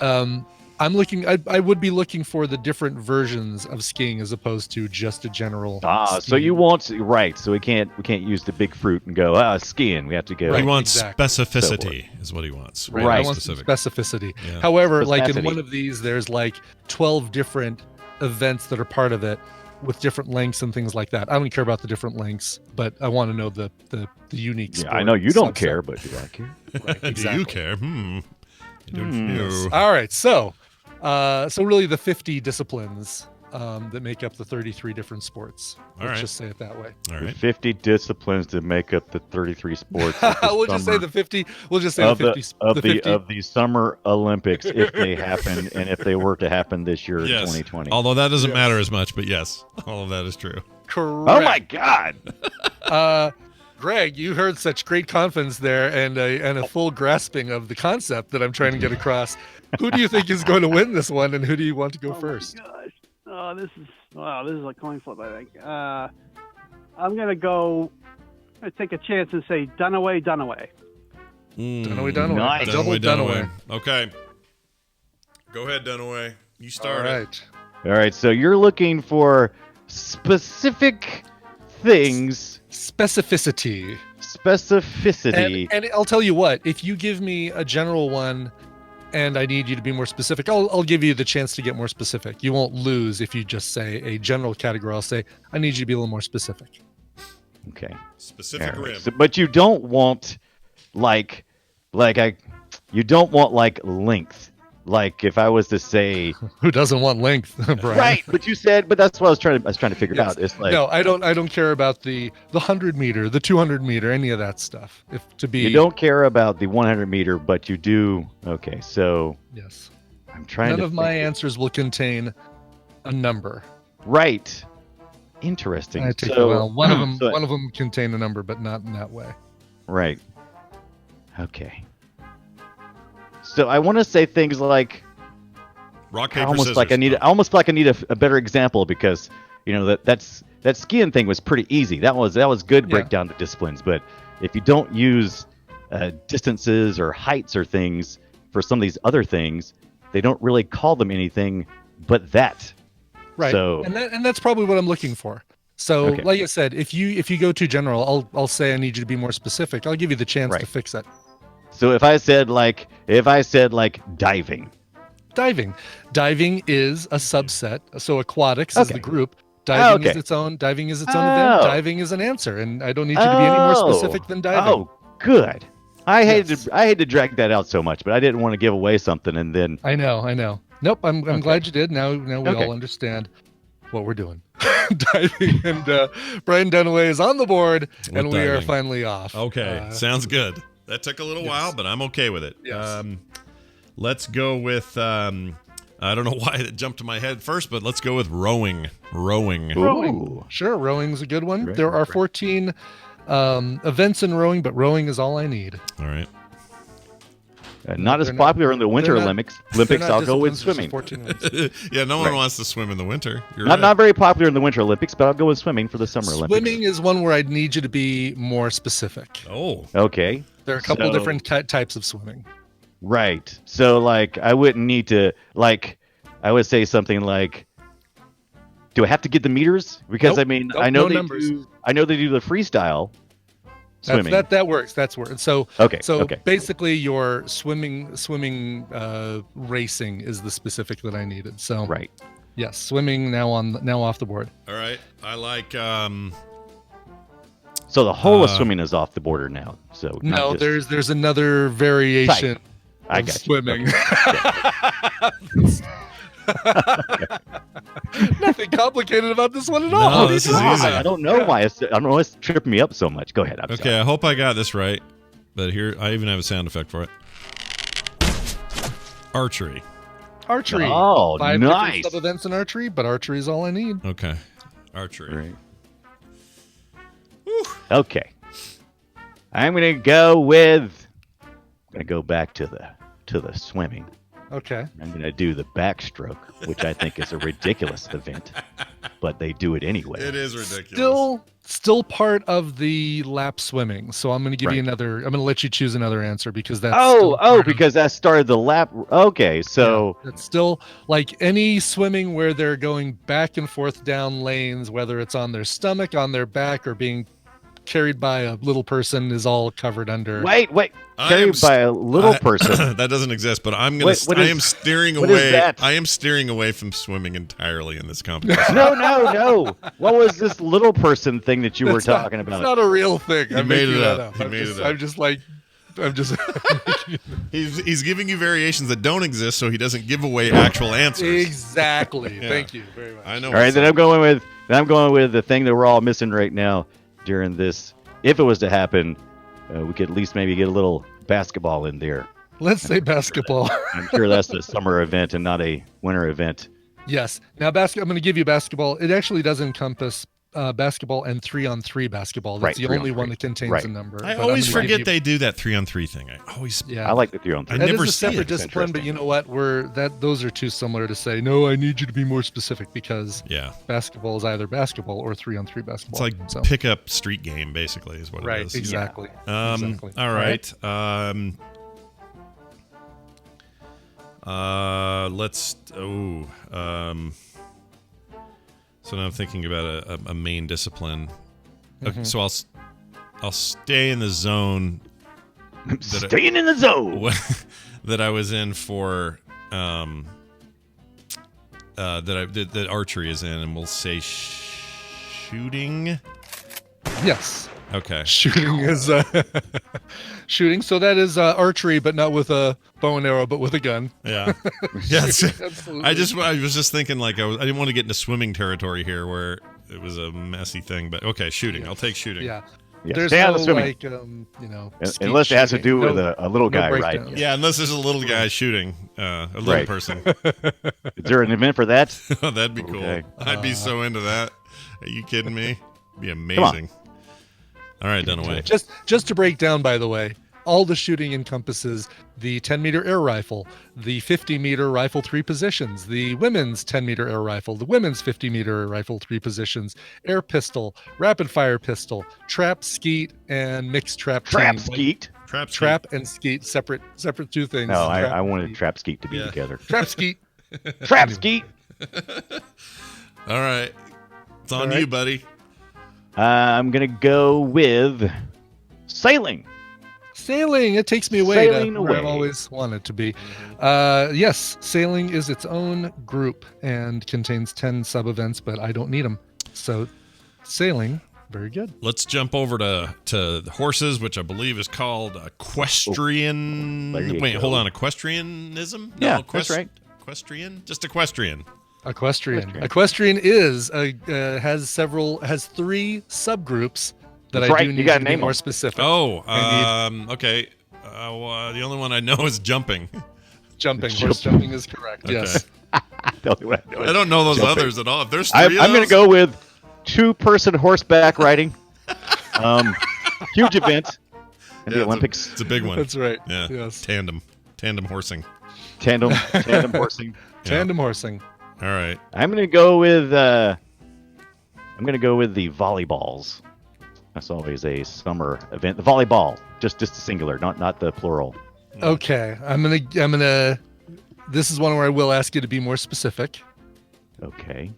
I would be looking for the different versions of skiing as opposed to just a general So skiing. you won't right. So we can't use the big fruit and go skiing. We have to go. He wants exactly. specificity, is what he wants. Right. I want some specificity. Yeah. However, like in Specificity. one of these, there's like 12 different events that are part of it with different lengths and things like that. I don't care about the different lengths, but I want to know the unique. Yeah, sport I know you don't subset. care, but do I care? Right, Do exactly. you care? I don't know. All right, so really the 50 disciplines that make up the 33 different sports. All Let's right. just say it that way. All The right. 50 disciplines to make up the 33 sports. of the We'll just say summer- the 50. We'll just say of the 50. of the the 50. of the Summer Olympics if they happen and if they were to happen this year in Yes. 2020. Although that doesn't matter as much, but yes, all of that is true. Correct. Oh my God! Greg, you heard such great confidence there and a full grasping of the concept that I'm trying to get across. Who do you think is going to win this one, and who do you want to go first? Oh my gosh. Oh, this is a coin flip, I think. I'm gonna take a chance and say Dunaway. Dunaway. Nice. A double Dunaway. Okay. Go ahead, Dunaway. You start All it. right. All right, so you're looking for specific things, Specificity. specificity. And I'll tell you what, if you give me a general one and I need you to be more specific, I'll give you the chance to get more specific. You won't lose if you just say a general category. I'll say, I need you to be a little more specific. Okay. Specific All right. rim. So, but you don't want you don't want like length. Like if I was to say Who doesn't want length, Brian? right, but that's what I was trying to figure Yes. out. It's like No, I don't care about the 100 meter, the 200 meter, any of that stuff. you don't care about the 100 meter, but you do. Okay, so Yes. I'm trying None to of my think- answers will contain a number. Right. Interesting. I take So- well, one of them so- one of them contain a number, but not in that way. Right. Okay. So I want to say things like Rock, I paper, almost scissors. like I need a better example because that skiing thing was pretty easy. That was good Yeah. breakdown to disciplines. But if you don't use distances or heights or things for some of these other things, they don't really call them anything but that. Right. So- And that's probably what I'm looking for. So Okay. like I said, if you go too general, I'll say I need you to be more specific. I'll give you the chance Right. to fix it. So if I said like diving, Diving is a subset. So aquatics is Okay. the group. Diving is Okay. its own event. Oh. Diving is an answer, and I don't need you to be any more specific than diving. Oh, good. I hated Yes. to drag that out so much, but I didn't want to give away something and then I know. Nope, I'm glad you did. Now we Okay. all understand what we're doing. Diving, and Bryan Dunaway is on the board, and we are diving. finally off. Okay, sounds good. That took a little while, but I'm okay with it. Yes. Let's go with I don't know why it jumped to my head first, but let's go with rowing. Rowing. Ooh. Sure, rowing's a good one. Great, There are great. 14 events in rowing, but rowing is all I need. All right. Not as They're not- popular in the Winter they're not- Olympics. They're not I'll go with disciplines versus swimming. 14 ones. Yeah, no one Right. wants to swim in the winter. You're Not right. not very popular in the Winter Olympics, but I'll go with swimming for the Summer Olympics. Swimming is one where I'd need you to be more specific. Oh, Okay. There are a couple So- different types of swimming. Right. So like I wouldn't need to like I would say something like do I have to get the meters? Because Nope. I mean Nope, I know no they numbers. do I know they do the freestyle swimming. That works. That's where. So Okay, So okay. basically, your swimming racing is the specific that I needed. So Right. yes, swimming now off the board. all right. I like. So the whole of Uh, swimming is off the border now. So not No, just- there's another variation I of got you. swimming. Nothing complicated about this one at all. No, What are you this is doing? easy. I don't know why I don't know what's tripping me up so much. Go ahead. I'm Okay, sorry. I hope I got this right. But here, I even have a sound effect for it. Archery. Archery. Oh, 5 nice. different sub-events in archery, but archery is all I need. Okay. Archery. Right. Okay. I'm gonna go with. I'm gonna go back to the swimming. Okay. I'm gonna do the backstroke, which I think is a ridiculous event, but they do it anyway. It is ridiculous. Still part of the lap swimming. So I'm going to give you Right. I'm going to let you choose another answer because that's Oh, still part of- because that started the lap. Okay, so it's still like any swimming where they're going back and forth down lanes, whether it's on their stomach, on their back, or being carried by a little person is all covered under. wait, I am carried by a little I- person. that doesn't exist, but I'm gonna. What I is- am steering what is away. that? I am steering away from swimming entirely in this competition. No. What was this little person thing that you were That's not- talking about? It's not a real thing. He I'm made making it that up. up. He I'm made just, it up. I'm just He's giving you variations that don't exist, so he doesn't give away actual answers. exactly. Yeah. Thank you very much. I know. All right, what's then up. I'm going with the thing that we're all missing right now during this. If it was to happen, we could at least maybe get a little basketball in there. Let's say basketball. I'm sure that's the summer event and not a winter event. Yes. Now, I'm going to give you basketball. It actually does encompass basketball and 3-on-3 basketball. That's Right, the only 3-on-3. one that contains Right. a number. I but I'm always gonna give forget you- they do that 3-on-3 thing. I always. Yeah. I like the 3-on-3. I That never is a see it. separate It's discipline, but interesting. you know what? Those are too similar to say, no, I need you to be more specific because Yeah. basketball is either basketball or 3-on-3 basketball. It's like so, pick-up street game, basically, is what it right, is. exactly. Exactly. All right. Let's. So now I'm thinking about a main discipline. Okay, so I'll stay in the zone Staying in the zone. that I was in for. That archery is in, and we'll say shooting. Yes. Okay. Shooting is shooting. So that is archery, but not with a bow and arrow, but with a gun. Yeah. Yes. Absolutely. I was just thinking I didn't want to get into swimming territory here where it was a messy thing, but okay, shooting. I'll take shooting. Yeah. Yeah, There's stay out no of swimming. like skeet Unless it has to shooting. do with No- a little no guy, right? breakdown. Yeah, unless there's a little guy shooting, a little Right. person. Is there an event for that? Oh, that'd be cool. Okay. I'd be so into that. Are you kidding me? It'd be amazing. All right, Dunaway. Just to break down, by the way, all the shooting encompasses the 10-meter air rifle, the 50-meter rifle 3 positions, the women's 10-meter air rifle, the women's 50-meter rifle 3 positions, air pistol, rapid fire pistol, trap, skeet, and mixed trap. Trap team. skeet. Trap. And skeet, separate two things. No, Trap I and wanted skeet. trap skeet to be Yeah. together. Trap skeet. Trap skeet. All right. It's on All right. you, buddy. I'm gonna go with sailing. Sailing. It takes me away Sailing to where I've away. always wanted to be. Yes, sailing is its own group and contains 10 sub-events, but I don't need them. So sailing, very good. Let's jump over to the horses, which I believe is called equestrian. There you Wait, go. hold on. Equestrianism? Yeah, that's right. Equestrian? Just equestrian. Equestrian is has 3 subgroups that That's I right, do you need gotta to be name more them. specific. Oh, I okay. The only one I know is jumping. Jumping. Horse jumping is correct. Okay. Yes. The only one I know I is don't know those jumping. others at all. If there's I'm three of going to those, go with 2-person horseback riding. Huge event in the Yeah, Olympics. It's a big one. That's right. Yeah. Yes. Tandem. Tandem horsing. Tandem horsing. Tandem horsing. All right. I'm gonna go with the volleyballs. That's always a summer event. The volleyball, just a singular, not the plural. Okay, I'm gonna. This is one where I will ask you to be more specific Okay.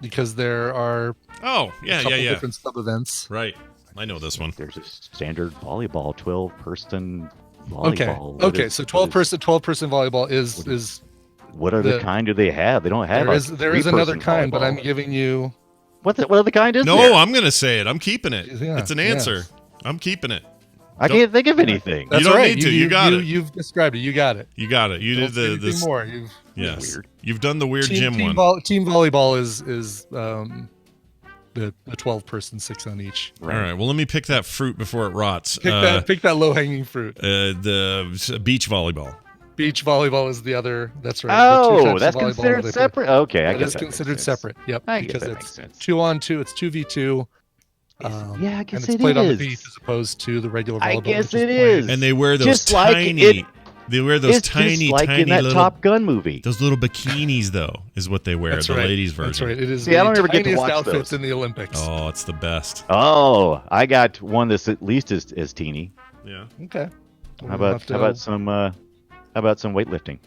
because there are Oh, yeah, a couple yeah. different sub events. Right. I know this one. There's a standard volleyball, 12-person Okay. volleyball. Okay. So 12 person volleyball is What other the- kind do they have? They don't have. there is another 3-person kind, but volleyball. I'm giving you. What other kind is No, there? I'm going to say it. I'm keeping it. Yeah, It's an answer. I'm keeping it. I can't think of anything. That's don't right. need to. You got it. You've described it. You got it. You got it. You Don't did say anything this. more. You've Yes. Weird. You've done the weird team gym one. team volleyball is the 12 person 6 on each. All right. Well, let me pick that fruit before it rots. Pick that low hanging fruit. The beach volleyball. Beach volleyball is the other. That's right. the two Oh, types of that's volleyball considered they play. separate. Okay, I It guess is that makes considered sense. separate. Yep. I guess Because that it's makes sense. 2-on-2. It's 2v2. Yeah, I guess and it's it played on the is. beach as opposed to the regular volleyball. I guess which it played- is. And they wear those Just like tiny. it- They wear those It's tiny, just like tiny in that little. Top Gun movie. Those little bikinis, though, is what they wear. That's the right. ladies' version. That's right. It is See, I the don't ever get to tiniest watch outfits those. in the Olympics. Oh, it's the best. Oh, I got one that's at least as teeny. Yeah. Okay. How about some weightlifting?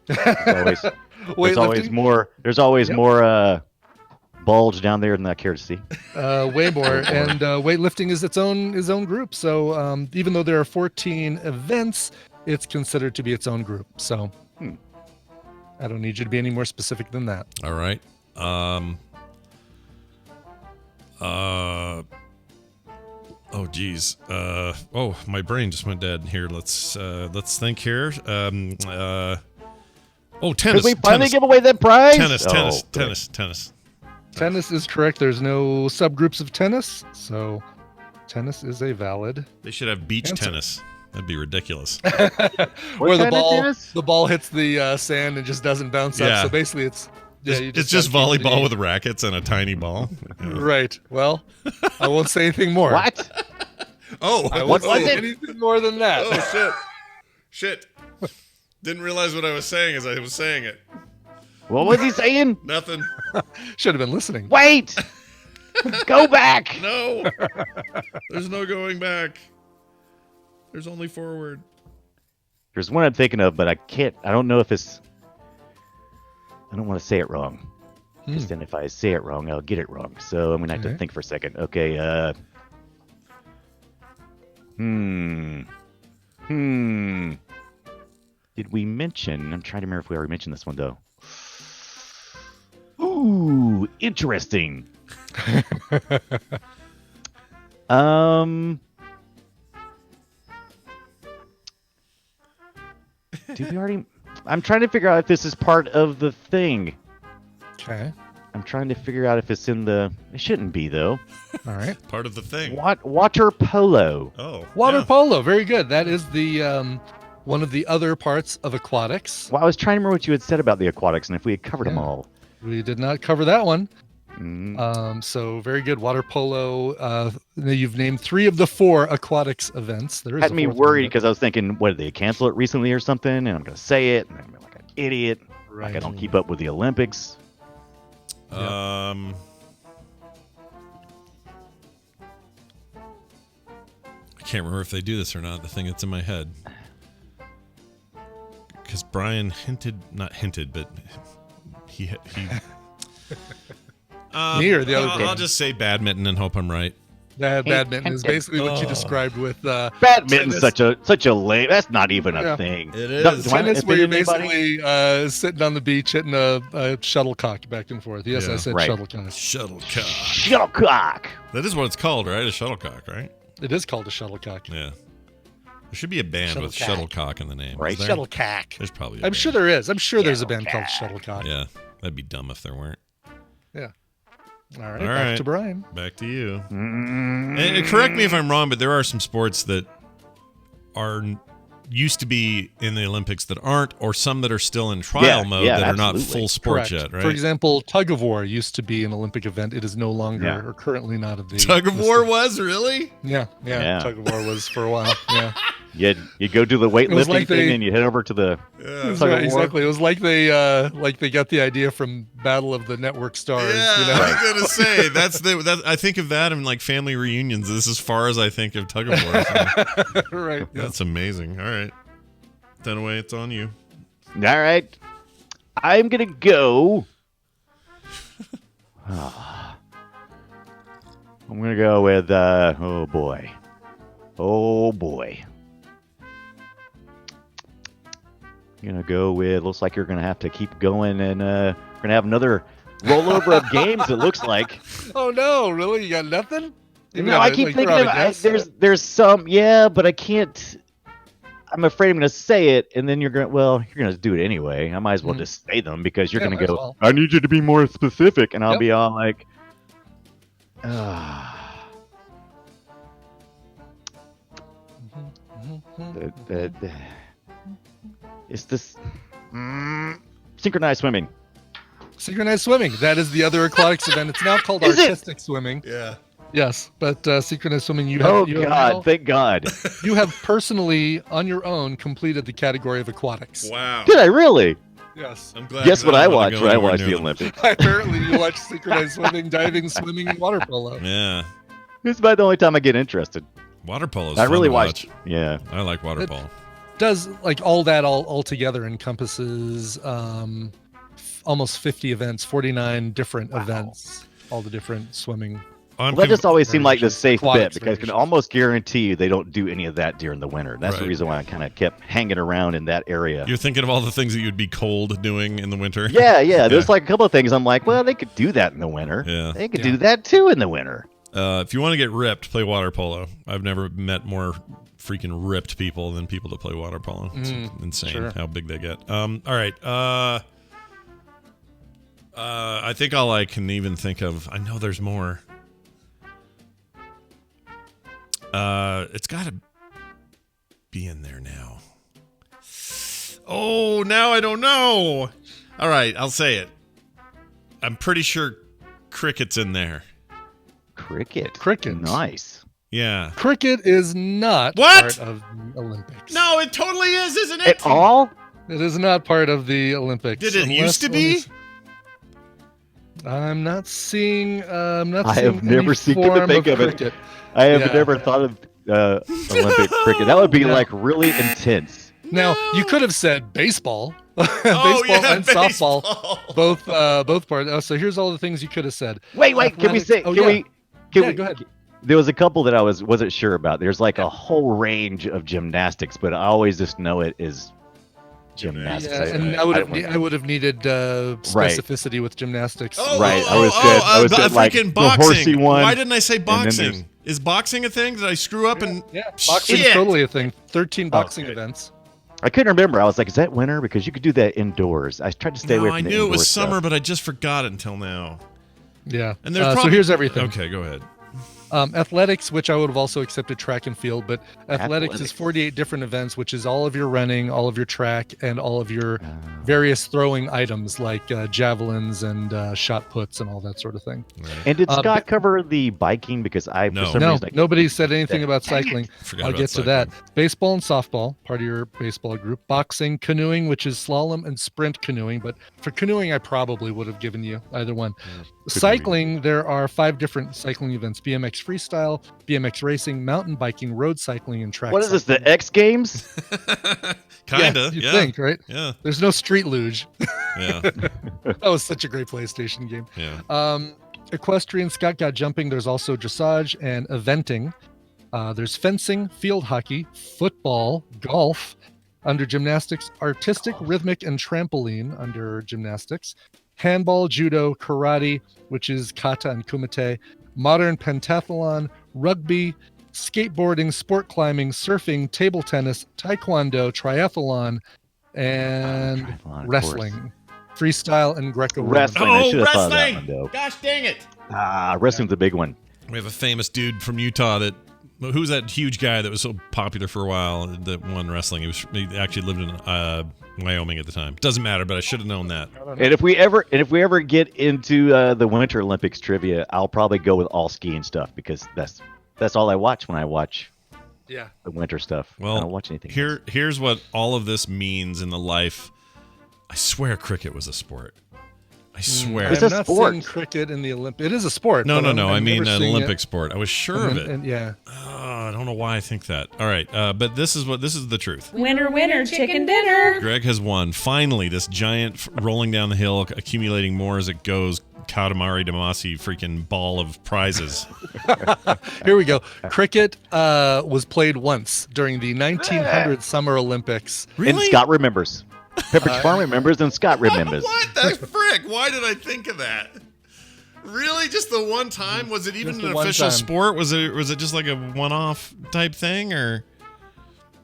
There's always more. There's always Yep. more bulge down there than I care to see. Way more. And weightlifting is its own group. So even though there are 14 events, it's considered to be its own group. So I don't need you to be any more specific than that. All right. Oh, geez. Oh, my brain just went dead here. Let's think here. Oh, tennis. Did we finally tennis. give away that prize? Tennis. Oh, Tennis. good. Tennis. Tennis. Tennis is correct. There's no subgroups of tennis. So tennis is a valid. They should have beach Answer. tennis. That'd be ridiculous. Where the kind of tennis? ball hits the sand and just doesn't bounce Yeah. up. So basically it's you It's just gotta keep volleyball the- with rackets and a tiny ball. Yeah. Right. Well, I won't say anything more. What? Oh, I What won't was say it? anything more than that. Oh, shit. Didn't realize what I was saying as I was saying it. What was he saying? Nothing. Should have been listening. Wait! Go back! No. There's no going back. There's only forward. There's one I'm thinking of, but I can't. I don't know if it's. I don't want to say it wrong. Because then if I say it wrong, I'll get it wrong. So I'm gonna have to Okay. think for a second. Okay. Did we mention? I'm trying to remember if we already mentioned this one though. Ooh, interesting. Did we already? I'm trying to figure out if this is part of the thing. Okay. I'm trying to figure out if it's in the. It shouldn't be though. All right. Part of the thing. Water polo. Oh. Water yeah. polo. Very good. That is the one of the other parts of aquatics. Well, I was trying to remember what you had said about the aquatics and if we had covered them Yeah. all. We did not cover that one. Mm, So very good. Water polo. You've named 3 of the 4 aquatics events. There is had a me 4th one, worried but- because I was thinking, what did they cancel it recently or something? And I'm going to say it, and I'm like an idiot. Like I Right. don't keep up with the Olympics. I can't remember if they do this or not. The thing that's in my head. Because Brian not hinted, but he Me or the other I'll person? just say badminton and hope I'm right. Badminton is basically what you described with Badminton's tennis. such a lame. That's not even a Yeah. thing. It Do- is. do I Tennis, offend where you're anybody? basically sitting on the beach hitting a shuttlecock back and forth. Yes, Yeah. I said Right. shuttlecock. Shuttlecock. Shuttlecock. That is what it's called, right? A shuttlecock, right? It is called a shuttlecock. Yeah. There should be a band with shuttlecock in the name. Right. Is there? Shuttlecock. There's probably. I'm sure there is. I'm sure there's a band called Shuttlecock. Yeah, that'd be dumb if there weren't. All right, All back right. to Brian. Back to you. And correct me if I'm wrong, but there are some sports that used to be in the Olympics that aren't, or some that are still in trial Yeah, mode yeah, that are not absolutely. full sports Correct. yet, right? For example, tug of war used to be an Olympic event. It is no longer, Yeah. or currently not of the Tug of war was really? Yeah, Yeah. tug of war was for a while. Yeah, You go do the was weightlifting like thing they- and you head over to the That's tug of right, war. exactly. It was like they got the idea from Battle of the Network Stars. Yeah, You know? I was gonna say I think of that in like family reunions. This is as far as I think of tug of war. Right. Yeah. That's amazing. All right, Dunaway, it's on you. All right. I'm going to go. I'm going to go with, oh boy. Oh boy. I'm going to go with, looks like you're going to have to keep going and we're going to have another rollover of games, it looks like. Oh no! Really? You got nothing? You No, I keep thinking of there's some, yeah, but I can't. I'm afraid I'm going to say it, and then you're going to do it anyway. I might as well just say them because you're Yeah, going might to as go, well. I need you to be more specific, and I'll Yep. be all like, ah. It's this synchronized swimming. Synchronized swimming. That is the other aquatics event. It's now called Is it? artistic swimming. Yeah. Yes, but synchronized swimming. You have, Oh you have God! now- Thank God! you have personally on your own completed the category of aquatics. Wow. Did I really? Yes. I'm glad. Guess what I don't wanna watched go when I anywhere watched near the them. Olympics? Apparently, you watch synchronized swimming, diving, swimming, and water polo. Yeah. This is about the only time I get interested. Water polo is I fun really to watched. watch. Yeah. I like water It- polo. Does like all that all together encompasses almost 50 events, 49 different events, all the different swimming. I'm Well, that just always seemed like the variations, safe bet aquatics because I can variations. almost guarantee you they don't do any of that during the winter. That's the Right. reason why I kind of kept hanging around in that area. You're thinking of all the things that you'd be cold doing in the winter. Yeah. There's like a couple of things I'm like, well, they could do that in the winter. Yeah. They could Yeah. do that too in the winter. If you want to get ripped, play water polo. I've never met more freaking ripped people than people that play water polo. It's insane sure. how big they get. All right. I think all I can even think of. I know there's more. It's got to be in there now. Oh, now I don't know. All right, I'll say it. I'm pretty sure cricket's in there. Cricket. Cricket. Nice. Yeah. Cricket is not What? part of the Olympics. No, it totally is, isn't it? At all? It is not part of the Olympics. Did it unless- used to be? I'm not seeing. I seeing have never any seen the form think of it. cricket. I have Yeah. never thought of Olympic cricket. That would be like really intense. Now you could have said baseball, baseball and softball, both parts. Oh, so here's all the things you could have said. Wait, can we Athletics- say? oh, Can yeah. we? Can Yeah, we? go ahead. There was a couple that I wasn't sure about. There's like a whole range of gymnastics, but I always just know it is gymnastics. Yeah, and I would have needed specificity with gymnastics. Right, I was said like freaking the boxing. horsey one. Why didn't I say then there's- boxing? Is boxing a thing? Did I screw up? And Yeah, boxing's Shit. totally a thing. 13 boxing good. events. I couldn't remember. I was like, is that winter? Because you could do that indoors. I tried to stay away no, from I the knew it indoor was stuff. summer, but I just forgot it until now. Yeah. And there's so probably, here's everything. Okay, go ahead. Athletics, which I would have also accepted track and field, but athletics is 48 different events, which is all of your running, all of your track, and all of your various throwing items like javelins and shot puts and all that sort of thing. And did Scott but- cover the biking? Because I, No. for some No, reason, nobody said anything about cycling. Forgot I'll about get to that. Baseball and softball, part of your baseball group. Boxing, canoeing, which is slalom and sprint canoeing. But for canoeing, I probably would have given you either one. Cycling, there are 5 different cycling events: BMX freestyle, BMX racing, mountain biking, road cycling, and track. what is this? cycling. The X Games? Kinda. You Yeah. think, right? Yeah. There's no street luge. Yeah. That was such a great PlayStation game. Yeah. Equestrian, Scott got jumping. There's also dressage and eventing. There's fencing, field hockey, football, golf. Under gymnastics, artistic, rhythmic, and trampoline under gymnastics. Handball, judo, karate, which is kata and kumite. Modern pentathlon, rugby, skateboarding, sport climbing, surfing, table tennis, taekwondo, triathlon, and triathlon, of wrestling. Freestyle and Greco-Roman. Wrestling. I Oh, should have thought of that wrestling! one, though. Gosh dang it! Wrestling's the big one. We have a famous dude from Utah that. Who's that huge guy that was so popular for a while that won wrestling? He actually lived in Wyoming at the time. Doesn't matter, but I should have known that. And if we ever get into the Winter Olympics trivia, I'll probably go with all skiing stuff because that's all I watch when I watch Yeah. the winter stuff. Well, I don't watch anything else. here's what all of this means in the life. I swear cricket was a sport. I swear. It's I'm a not sport. seeing cricket in the Olympics. It is a sport. No, but no, I'm- no. I'm I mean never an seeing Olympic it. sport. I was sure of it. And yeah. I don't know why I think that. All right, but this is the truth. Winner, winner, chicken dinner. Greg has won. Finally, this giant rolling down the hill, accumulating more as it goes. Katamari Damacy freaking ball of prizes. Here we go. Cricket was played once during the 1900 Summer Olympics. And Scott remembers. Pepperidge Farm remembers, and Scott remembers. What the frick? Why did I think of that? Really? Just the one time? Was it even Just an the one official time. sport? Was it just like a one-off type thing, or?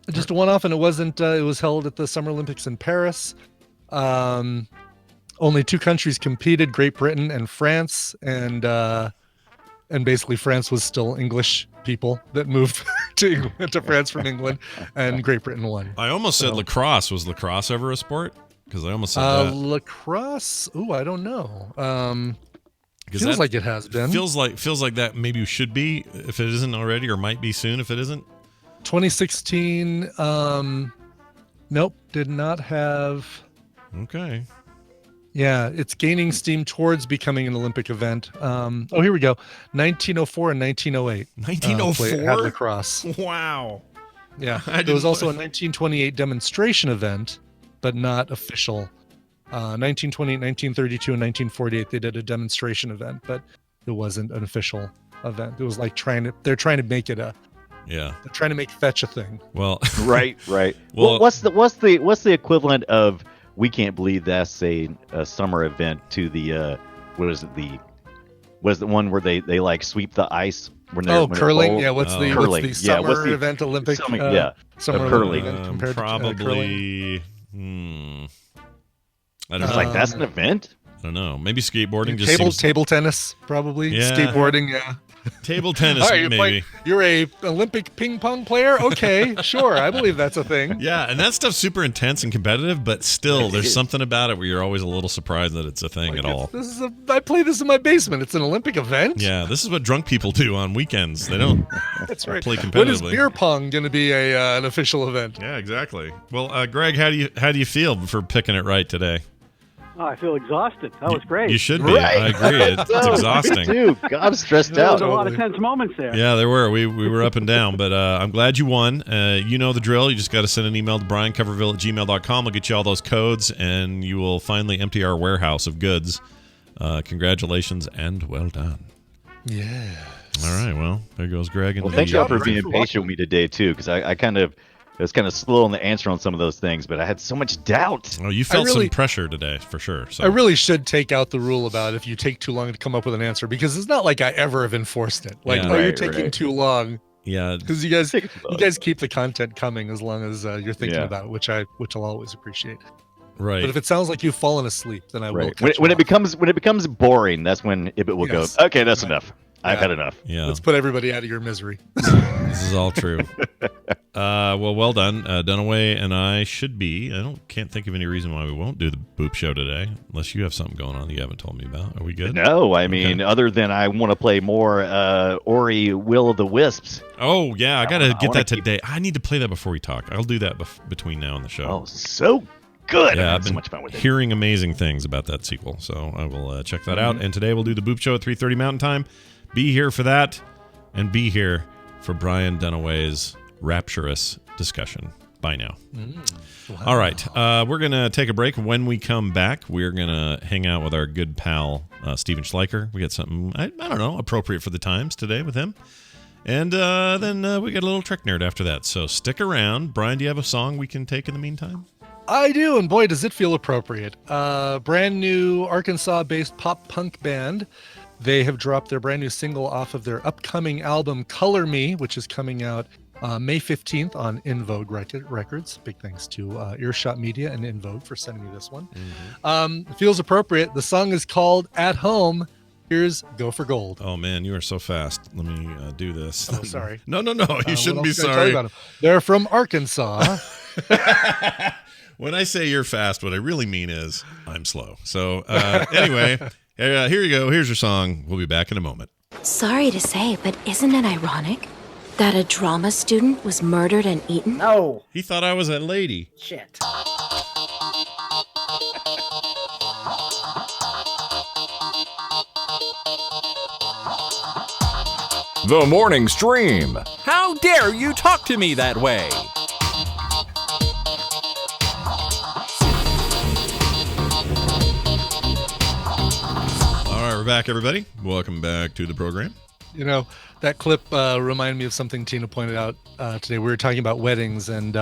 Just a one-off, and it wasn't. It was held at the Summer Olympics in Paris. Only two countries competed: Great Britain and France, and basically France was still English people that moved to France from England, and Great Britain won. I almost said lacrosse. Was lacrosse ever a sport? Because I almost said that. Lacrosse. Ooh, I don't know. 'Cause Feels that like it has been. feels like that maybe should be if it isn't already, or might be soon if it isn't. 2016. Nope, did not have. Okay. Yeah, it's gaining steam towards becoming an Olympic event. Oh, here we go. 1904 and 1908. 1904? Had lacrosse. Wow. Yeah. I There was didn't- also a 1928 demonstration event, but not official. 1928, 1932, and 1948, they did a demonstration event, but it wasn't an official event. It was like they're trying to make it Yeah. they're trying to make fetch a thing. Well. Right. Well- Well, what's the equivalent of? We can't believe that's a summer event to the was the one where they like sweep the ice when they're when they're curling. old? Yeah, what's the curling? what's the Yeah, summer what's the- event Olympic? summer- yeah, summer curling. event compared to curling. Probably. I don't It's know. like that's an event. I don't know. Maybe skateboarding just seems. Table tennis, probably. Yeah. Skateboarding, yeah. Table tennis, All right, maybe. you're a Olympic ping pong player? Okay, sure. I believe that's a thing. Yeah, and that stuff's super intense and competitive, but still, there's something about it where you're always a little surprised that it's a thing at all. I play this in my basement. It's an Olympic event. Yeah, this is what drunk people do on weekends. They don't That's right. play When is competitively. beer pong going to be an official event? Yeah, exactly. Well, Greg, how do you feel for picking it right today? Oh, I feel exhausted. That was great. You should be. Right. I agree. It's Me exhausting. too. God, I'm stressed There was out. a lot of tense moments there. Yeah, there were. We were up and down, but I'm glad you won. You know the drill. You just got to send an email to briancoverville@gmail.com. We'll get you all those codes, and you will finally empty our warehouse of goods. Congratulations and well done. Yeah. All right, well, there goes Greg. And Well, thank y'all for Greg, being for patient with me today too, because I was kind of slow on the answer on some of those things, but I had so much doubt. Oh, you felt really- some pressure today, for sure. So I really should take out the rule about if you take too long to come up with an answer, because it's not like I ever have enforced it. Like, Yeah. oh, you're Right, taking right. too long, yeah, because you guys keep the content coming as long as you're thinking Yeah. about it, which I'll always appreciate. right. But if it sounds like you've fallen asleep, then I will. Right. cut When you it off. becomes boring, that's when it will Yes. go. Okay, that's Right. enough. I've Yeah. had enough. Yeah, Let's put everybody out of your misery. this is all true. Well done. Dunaway and I should be. Can't think of any reason why we won't do the Boop Show today, unless you have something going on that you haven't told me about. Are we good? No, I mean, other than I want to play more Ori Will of the Wisps. Oh yeah, I gotta I get wanna that keep- today. I need to play that before we talk. I'll do that between now and the show. Oh, so good. I Yeah, had I've so been much fun with it. hearing amazing things about that sequel, so I will check that Mm-hmm. out. And today we'll do the Boop Show at 3:30 Mountain Time. Be here for that, and be here for Bryan Dunaway's rapturous discussion. Bye now. All right, we're gonna take a break. When we come back, we're gonna hang out with our good pal Steven Schleicher. We got something I don't know, appropriate for the times today with him. And then we got a little Trek Nerd after that. So stick around. Brian, do you have a song we can take in the meantime? I do, and boy, does it feel appropriate. Brand new Arkansas-based pop punk band. They have dropped their brand new single off of their upcoming album Color Me, which is coming out May 15th on In Vogue Records. Big thanks to Earshot Media and In Vogue for sending me this one. It feels appropriate. The song is called At Home. Here's Go for Gold. Oh man, you are so fast. Let me do this. Oh, sorry. No. You What shouldn't be else can I tell you sorry. about 'em? They're from Arkansas. When I say you're fast, what I really mean is I'm slow. So anyway, here you go. Here's your song. We'll be back in a moment. Sorry to say, but isn't it ironic? That a drama student was murdered and eaten? No. He thought I was a lady. Shit. The morning stream. How dare you talk to me that way? All right, we're back, everybody. Welcome back to the program. You know, that clip reminded me of something Tina pointed out today. We were talking about weddings and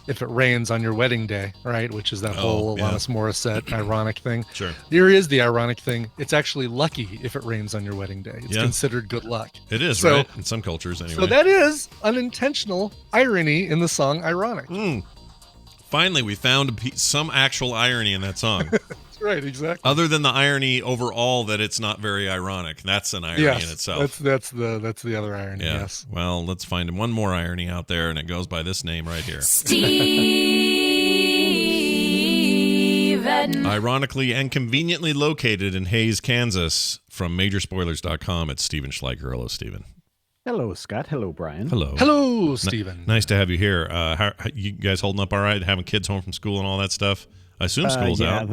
if it rains on your wedding day, right? Which is that whole Alanis Morissette ironic thing. Sure. Here is the ironic thing. It's actually lucky if it rains on your wedding day. It's considered good luck. It is, right? In some cultures, anyway. So that is unintentional irony in the song Ironic. Finally, we found some actual irony in that song. That's right, exactly. Other than the irony overall that it's not very ironic. That's an irony in itself. That's the other irony, yes. Well, let's find one more irony out there, and it goes by this name right here. Steven. Ironically and conveniently located in Hays, Kansas, from Majorspoilers.com, it's Steven Schleicher. Hello, Steven. Hello, Scott. Hello, Brian. Hello. Hello, Steven. Nice to have you here. How you guys holding up all right? Having kids home from school and all that stuff? I assume school's out.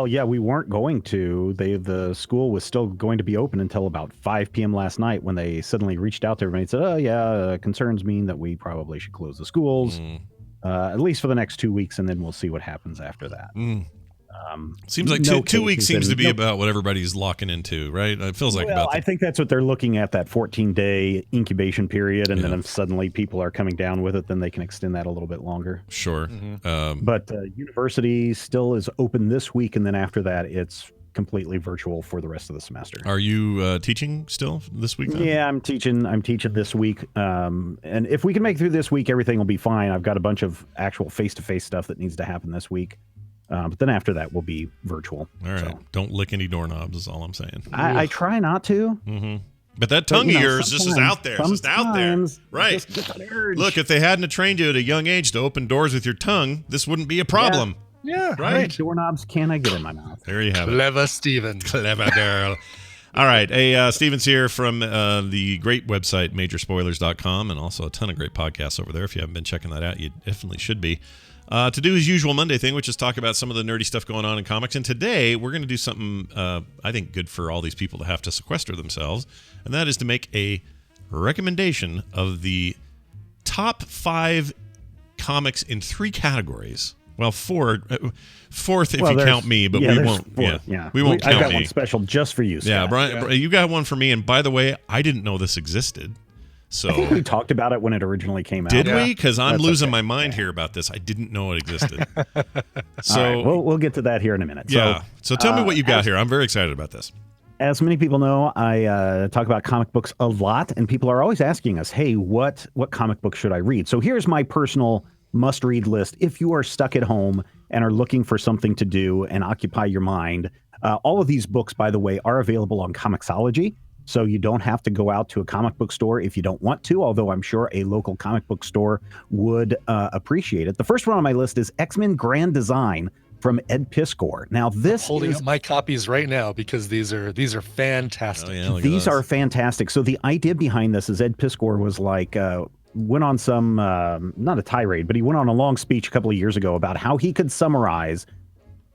Yeah, we weren't going to. The school was still going to be open until about 5 p.m. last night when they suddenly reached out to everybody and said, concerns mean that we probably should close the schools, at least for the next 2 weeks, and then we'll see what happens after that. Seems like two weeks seems to be about what everybody's locking into, right? It feels like I think that's what they're looking at, that 14-day incubation period, and then if suddenly people are coming down with it, then they can extend that a little bit longer. Sure. But university still is open this week, and then after that, it's completely virtual for the rest of the semester. Are you teaching still this week? Yeah, I'm teaching this week. And if we can make it through this week, everything will be fine. I've got a bunch of actual face-to-face stuff that needs to happen this week. But then after that, we'll be virtual. All right. So. Don't lick any doorknobs is all I'm saying. I try not to. But that tongue of yours just is out there. It's just out there. Right. Look, if they hadn't trained you at a young age to open doors with your tongue, this wouldn't be a problem. Yeah. Right. Doorknobs can I get in my mouth? There you have it. Clever Steven. Clever girl. All right. Hey, Steven's here from the great website, Majorspoilers.com, and also a ton of great podcasts over there. If you haven't been checking that out, you definitely should be. To do his usual Monday thing, which is talk about some of the nerdy stuff going on in comics. And today, we're going to do something I think good for all these people to have to sequester themselves, and that is to make a recommendation of the top 5 comics in 3 categories. Well, fourth if you count me, but we won't. We won't count me. I got one special just for you, Scott. Yeah, Brian, you got one for me. And by the way, I didn't know this existed. So I think we talked about it when it originally came out. Did we? Because I'm losing my mind here about this. I didn't know it existed. So we'll get to that here in a minute. Yeah. So tell me what you got here. I'm very excited about this. As many people know, I talk about comic books a lot, and people are always asking us, hey, what comic book should I read? So here's my personal must-read list. If you are stuck at home and are looking for something to do and occupy your mind, all of these books, by the way, are available on Comixology. So you don't have to go out to a comic book store if you don't want to, although I'm sure a local comic book store would appreciate it. The first one on my list is X-Men Grand Design from Ed Piskor. Now, this I'm holding up my copies right now because these are fantastic. Oh, yeah, these are fantastic. So the idea behind this is Ed Piskor was like went on some not a tirade, but he went on a long speech a couple of years ago about how he could summarize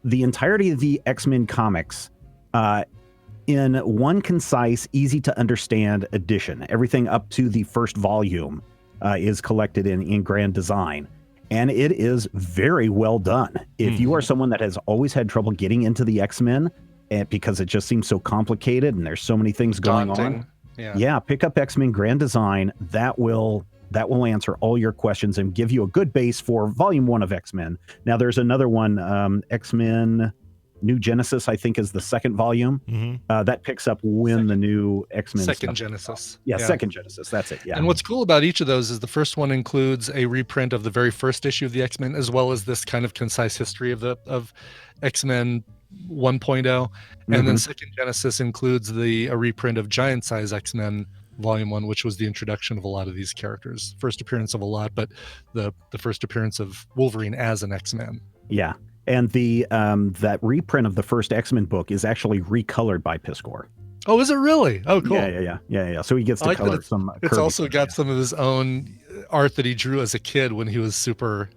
the entirety of the X-Men comics in one concise, easy to understand edition. Everything up to the first volume is collected in Grand Design. And it is very well done. If you are someone that has always had trouble getting into the X-Men because it just seems so complicated and there's so many things going on. Yeah, pick up X-Men Grand Design. That will answer all your questions and give you a good base for volume 1 of X-Men. Now there's another one, X-Men New Genesis, I think, is the second volume. That picks up when the new X-Men Second Genesis. Yeah, Second Genesis. That's it. Yeah. And what's cool about each of those is the first one includes a reprint of the very first issue of the X-Men, as well as this kind of concise history of X-Men 1.0. And then Second Genesis includes a reprint of Giant Size X-Men Volume 1, which was the introduction of a lot of these characters. First appearance of a lot, but the first appearance of Wolverine as an X-Men. Yeah. And the that reprint of the first X-Men book is actually recolored by Piskor. Oh, is it really? Oh, cool. Yeah. So he gets I to like color that some. it's curvy also stuff. got some of his own art that he drew as a kid when he was super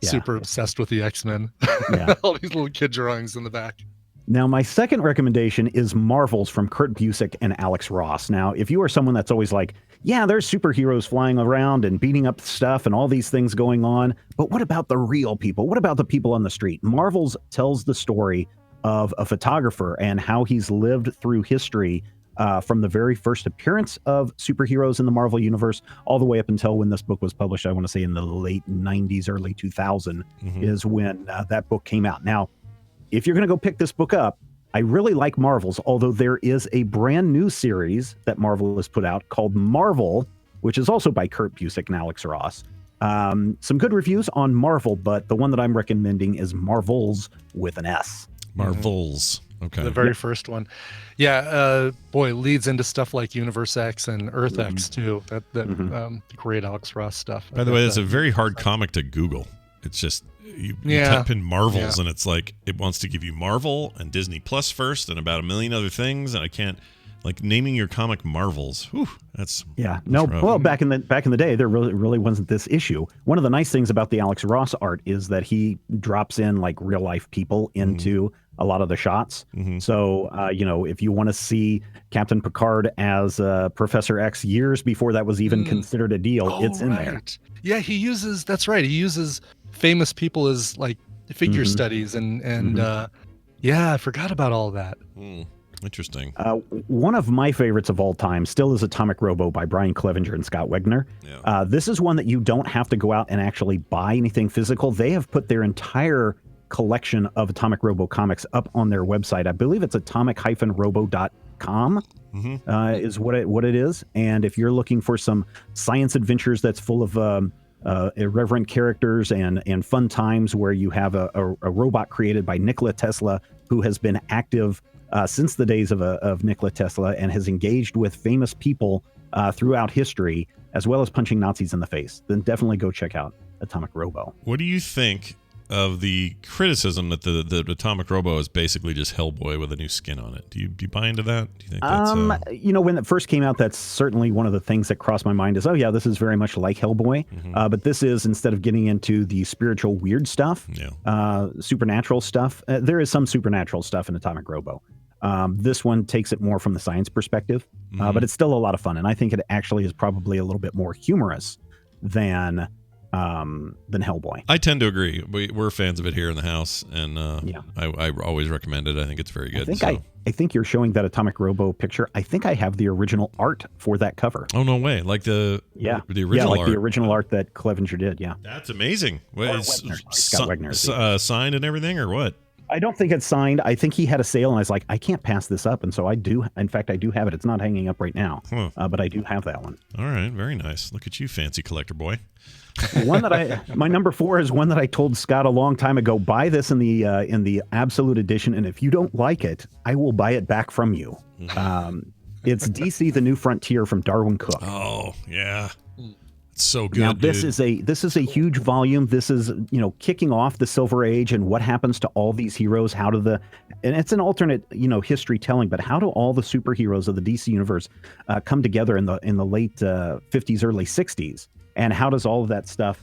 obsessed with the X-Men. Yeah. All these little kid drawings in the back. Now, my second recommendation is Marvels from Kurt Busiek and Alex Ross. Now, if you are someone that's always like, yeah, there's superheroes flying around and beating up stuff and all these things going on, but what about the real people? What about the people on the street? Marvels tells the story of a photographer and how he's lived through history from the very first appearance of superheroes in the Marvel Universe all the way up until when this book was published. I want to say in the late 90s, early 2000 is when that book came out. Now, if you're going to go pick this book up, I really like Marvels, although there is a brand new series that Marvel has put out called Marvel, which is also by Kurt Busiek and Alex Ross. Some good reviews on Marvel, but the one that I'm recommending is Marvels with an S. Marvels. Okay. The very first one. Yeah, boy, leads into stuff like Universe X and Earth X too. That great Alex Ross stuff. By the way, that's a very hard comic to Google. It's just you type in Marvels and it's like it wants to give you Marvel and Disney Plus first and about a million other things, and I can't like naming your comic Marvels. Whew, that's rough. Well, back in the day, there really wasn't this issue. One of the nice things about the Alex Ross art is that he drops in like real life people into a lot of the shots. So if you want to see Captain Picard as Professor X years before that was even considered a deal, it's in there. Yeah, he uses famous people as like figure studies and I forgot about all that. Interesting. One of my favorites of all time still is Atomic Robo by Brian Clevenger and Scott Wegner. This is one that you don't have to go out and actually buy anything physical. They have put their entire collection of Atomic Robo comics up on their website. I believe it's atomic-robo.com is what it is. And if you're looking for some science adventures that's full of irreverent characters and fun times where you have a robot created by Nikola Tesla who has been active since the days of Nikola Tesla and has engaged with famous people throughout history, as well as punching Nazis in the face, then definitely go check out Atomic Robo. What do you think of the criticism that the Atomic Robo is basically just Hellboy with a new skin on it? Do you buy into that? Do you think that's when it first came out, that's certainly one of the things that crossed my mind is, oh yeah, this is very much like Hellboy. But this is, instead of getting into the spiritual weird stuff, supernatural stuff, there is some supernatural stuff in Atomic Robo. This one takes it more from the science perspective, but it's still a lot of fun. And I think it actually is probably a little bit more humorous than Hellboy. I tend to agree. We're fans of it here in the house, and I always recommend it. I think it's very good. I think you're showing that Atomic Robo picture. I think I have the original art for that cover. Oh no way! Like the original art. The original art that Clevenger did. Yeah, that's amazing. Scott Wegner signed and everything, or what? I don't think it's signed. I think he had a sale, and I was like, I can't pass this up, and so I do. In fact, I do have it. It's not hanging up right now, but I do have that one. All right, very nice. Look at you, fancy collector boy. One that my number 4 is one that I told Scott a long time ago. Buy this in the Absolute Edition, and if you don't like it, I will buy it back from you. It's DC: The New Frontier from Darwin Cook. Oh yeah. So good. Now this is a huge volume. This is kicking off the Silver Age and what happens to all these heroes. And it's an alternate history telling, but how do all the superheroes of the DC universe come together in the late 50s, early 60s, and how does all of that stuff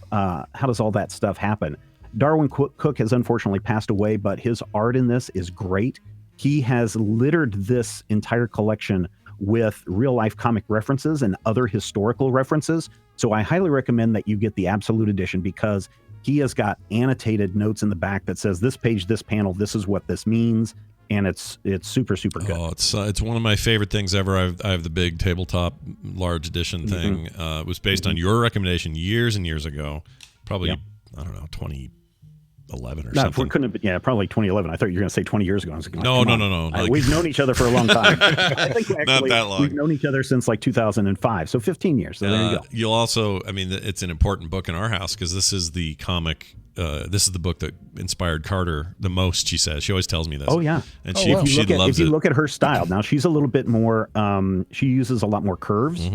happen? Darwin Cook has unfortunately passed away, but his art in this is great. He has littered this entire collection with real life comic references and other historical references. So I highly recommend that you get the Absolute Edition because he has got annotated notes in the back that says this page, this panel, this is what this means. And it's super, super good. Oh, it's one of my favorite things ever. I have the big tabletop large edition thing. It was based on your recommendation years and years ago. Probably, I don't know, 2011 or something. It couldn't have been, probably 2011. I thought you were going to say 20 years ago. I was like, no. Like, we've known each other for a long time. I think not that long. We've known each other since like 2005, so 15 years. So there you go. You'll also, it's an important book in our house because this is the comic. This is the book that inspired Carter the most. She says she always tells me this. Oh yeah, and she loves it. If you look at her style, now she's a little bit more. She uses a lot more curves.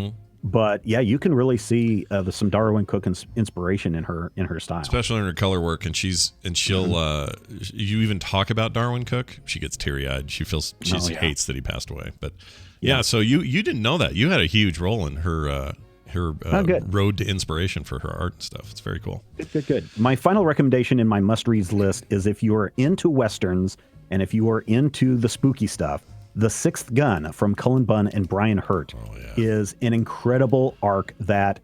But yeah, you can really see some Darwin Cook inspiration in her style, especially in her color work. And she'll you even talk about Darwin Cook, she gets teary eyed. She hates that he passed away. But yeah, so you didn't know that. You had a huge role in her road to inspiration for her art and stuff. It's very cool. Good. My final recommendation in my must-reads list is if you're into Westerns and if you are into the spooky stuff, The Sixth Gun from Cullen Bunn and Brian Hurt is an incredible arc that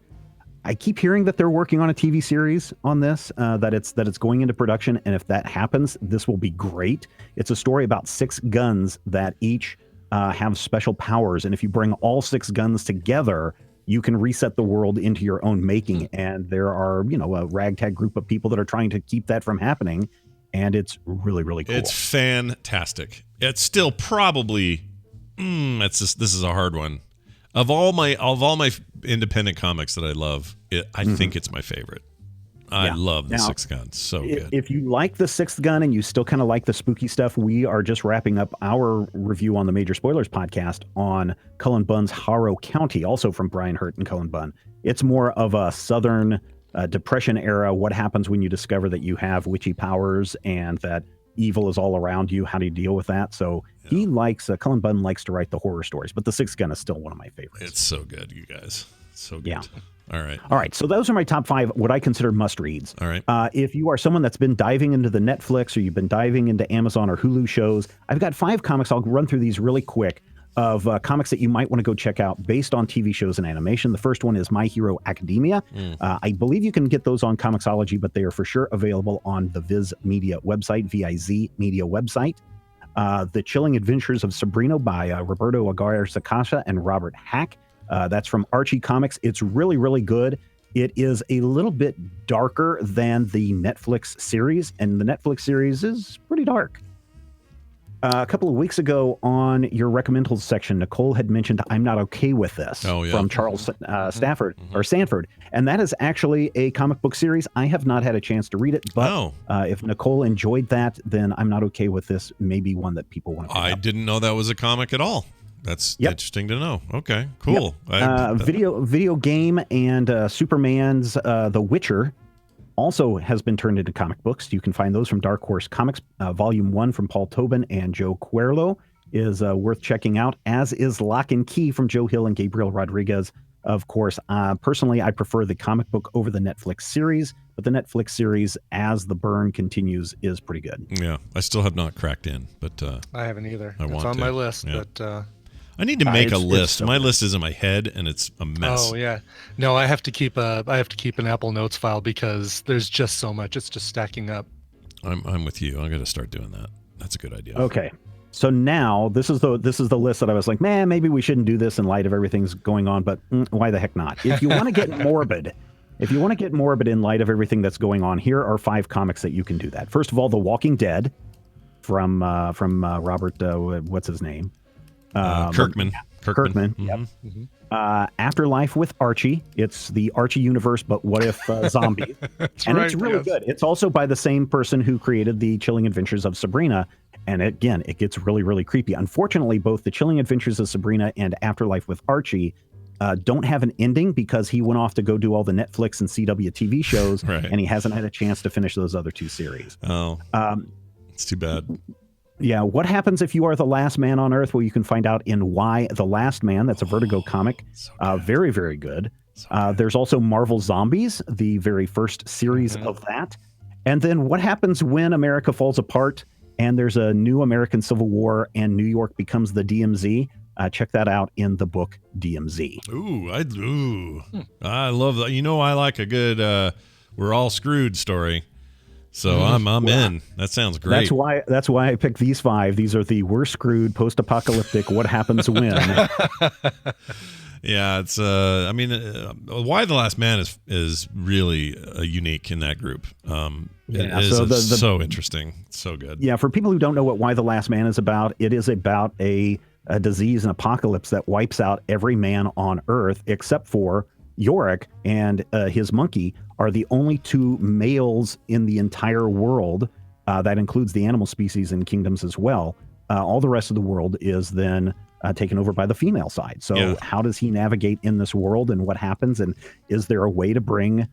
I keep hearing that they're working on a TV series on this, that it's going into production. And if that happens, this will be great. It's a story about 6 guns that each have special powers. And if you bring all 6 guns together, you can reset the world into your own making. And there are, a ragtag group of people that are trying to keep that from happening. And it's really, really cool. It's fantastic. It's still probably, this is a hard one. Of all my independent comics that I love, I think it's my favorite. I love The Sixth Gun. So good. If you like The Sixth Gun and you still kind of like the spooky stuff, we are just wrapping up our review on the Major Spoilers podcast on Cullen Bunn's Harrow County, also from Brian Hurt and Cullen Bunn. It's more of a Southern Depression era. What happens when you discover that you have witchy powers and that evil is all around you? How do you deal with that? So he likes, Cullen Bunn likes to write the horror stories, but The Sixth Gun is still one of my favorites. It's so good, you guys. So good. Yeah. All right. So those are my top 5, what I consider must-reads. All right. If you are someone that's been diving into the Netflix or you've been diving into Amazon or Hulu shows, I've got 5 comics. I'll run through these really quick of comics that you might want to go check out based on TV shows and animation. The first one is My Hero Academia. I believe you can get those on Comixology, but they are for sure available on the Viz Media website, VIZ Media website. The Chilling Adventures of Sabrina by Roberto Aguirre-Sacasa and Robert Hack. That's from Archie Comics. It's really, really good. It is a little bit darker than the Netflix series, and the Netflix series is pretty dark. A couple of weeks ago on your recommendals section, Nicole had mentioned I'm Not Okay With This from Charles Sanford. And that is actually a comic book series. I have not had a chance to read it, but if Nicole enjoyed that, then I'm Not Okay With This may be one that people want to pick up. Didn't know that was a comic at all. That's interesting to know. Okay, cool. Video game and Superman's The Witcher also has been turned into comic books. You can find those from Dark Horse Comics. Volume 1 from Paul Tobin and Joe Cuerlo is worth checking out, as is Lock and Key from Joe Hill and Gabriel Rodriguez. Of course, personally, I prefer the comic book over the Netflix series, but the Netflix series, as the burn continues, is pretty good. Yeah, I still have not cracked in, but I haven't either. It's on my list, but I need to make a list. My list is in my head, and it's a mess. Oh yeah, no, I have to keep an Apple Notes file because there's just so much. It's just stacking up. I'm with you. I'm gonna start doing that. That's a good idea. Okay, so now this is the list that I was like, man, maybe we shouldn't do this in light of everything's going on, but why the heck not? If you want to get morbid. If you want to get morbid in light of everything that's going on, here are 5 comics that you can do that. First of all, The Walking Dead from Robert, what's his name? Kirkman. Yep. Afterlife with Archie. It's the Archie universe, but what if zombies? It's really good. It's also by the same person who created the Chilling Adventures of Sabrina. And again, it gets really, really creepy. Unfortunately, both the Chilling Adventures of Sabrina and Afterlife with Archie don't have an ending because he went off to go do all the Netflix and CW TV shows, and he hasn't had a chance to finish those other 2 series. It's too bad. Yeah, what happens if you are the last man on Earth? Well, you can find out in Why the Last Man. That's a Vertigo comic. Very, very good. There's also Marvel Zombies, the very first series of that. And then what happens when America falls apart and there's a new American Civil War and New York becomes the DMZ? Check that out in the book DMZ. I love that. I like a good we're all screwed story. So I'm in. That sounds great. That's why I picked these 5. These are the we're screwed post-apocalyptic what happens when. Yeah, it's Why the Last Man is really unique in that group. It is so interesting. So good. Yeah, for people who don't know what Why the Last Man is about, it is about a disease and apocalypse that wipes out every man on Earth except for Yorick and his monkey are the only 2 males in the entire world. That includes the animal species and kingdoms as well. All the rest of the world is then taken over by the female side. So Yeah. how does he navigate in this world, and what happens? And is there a way to bring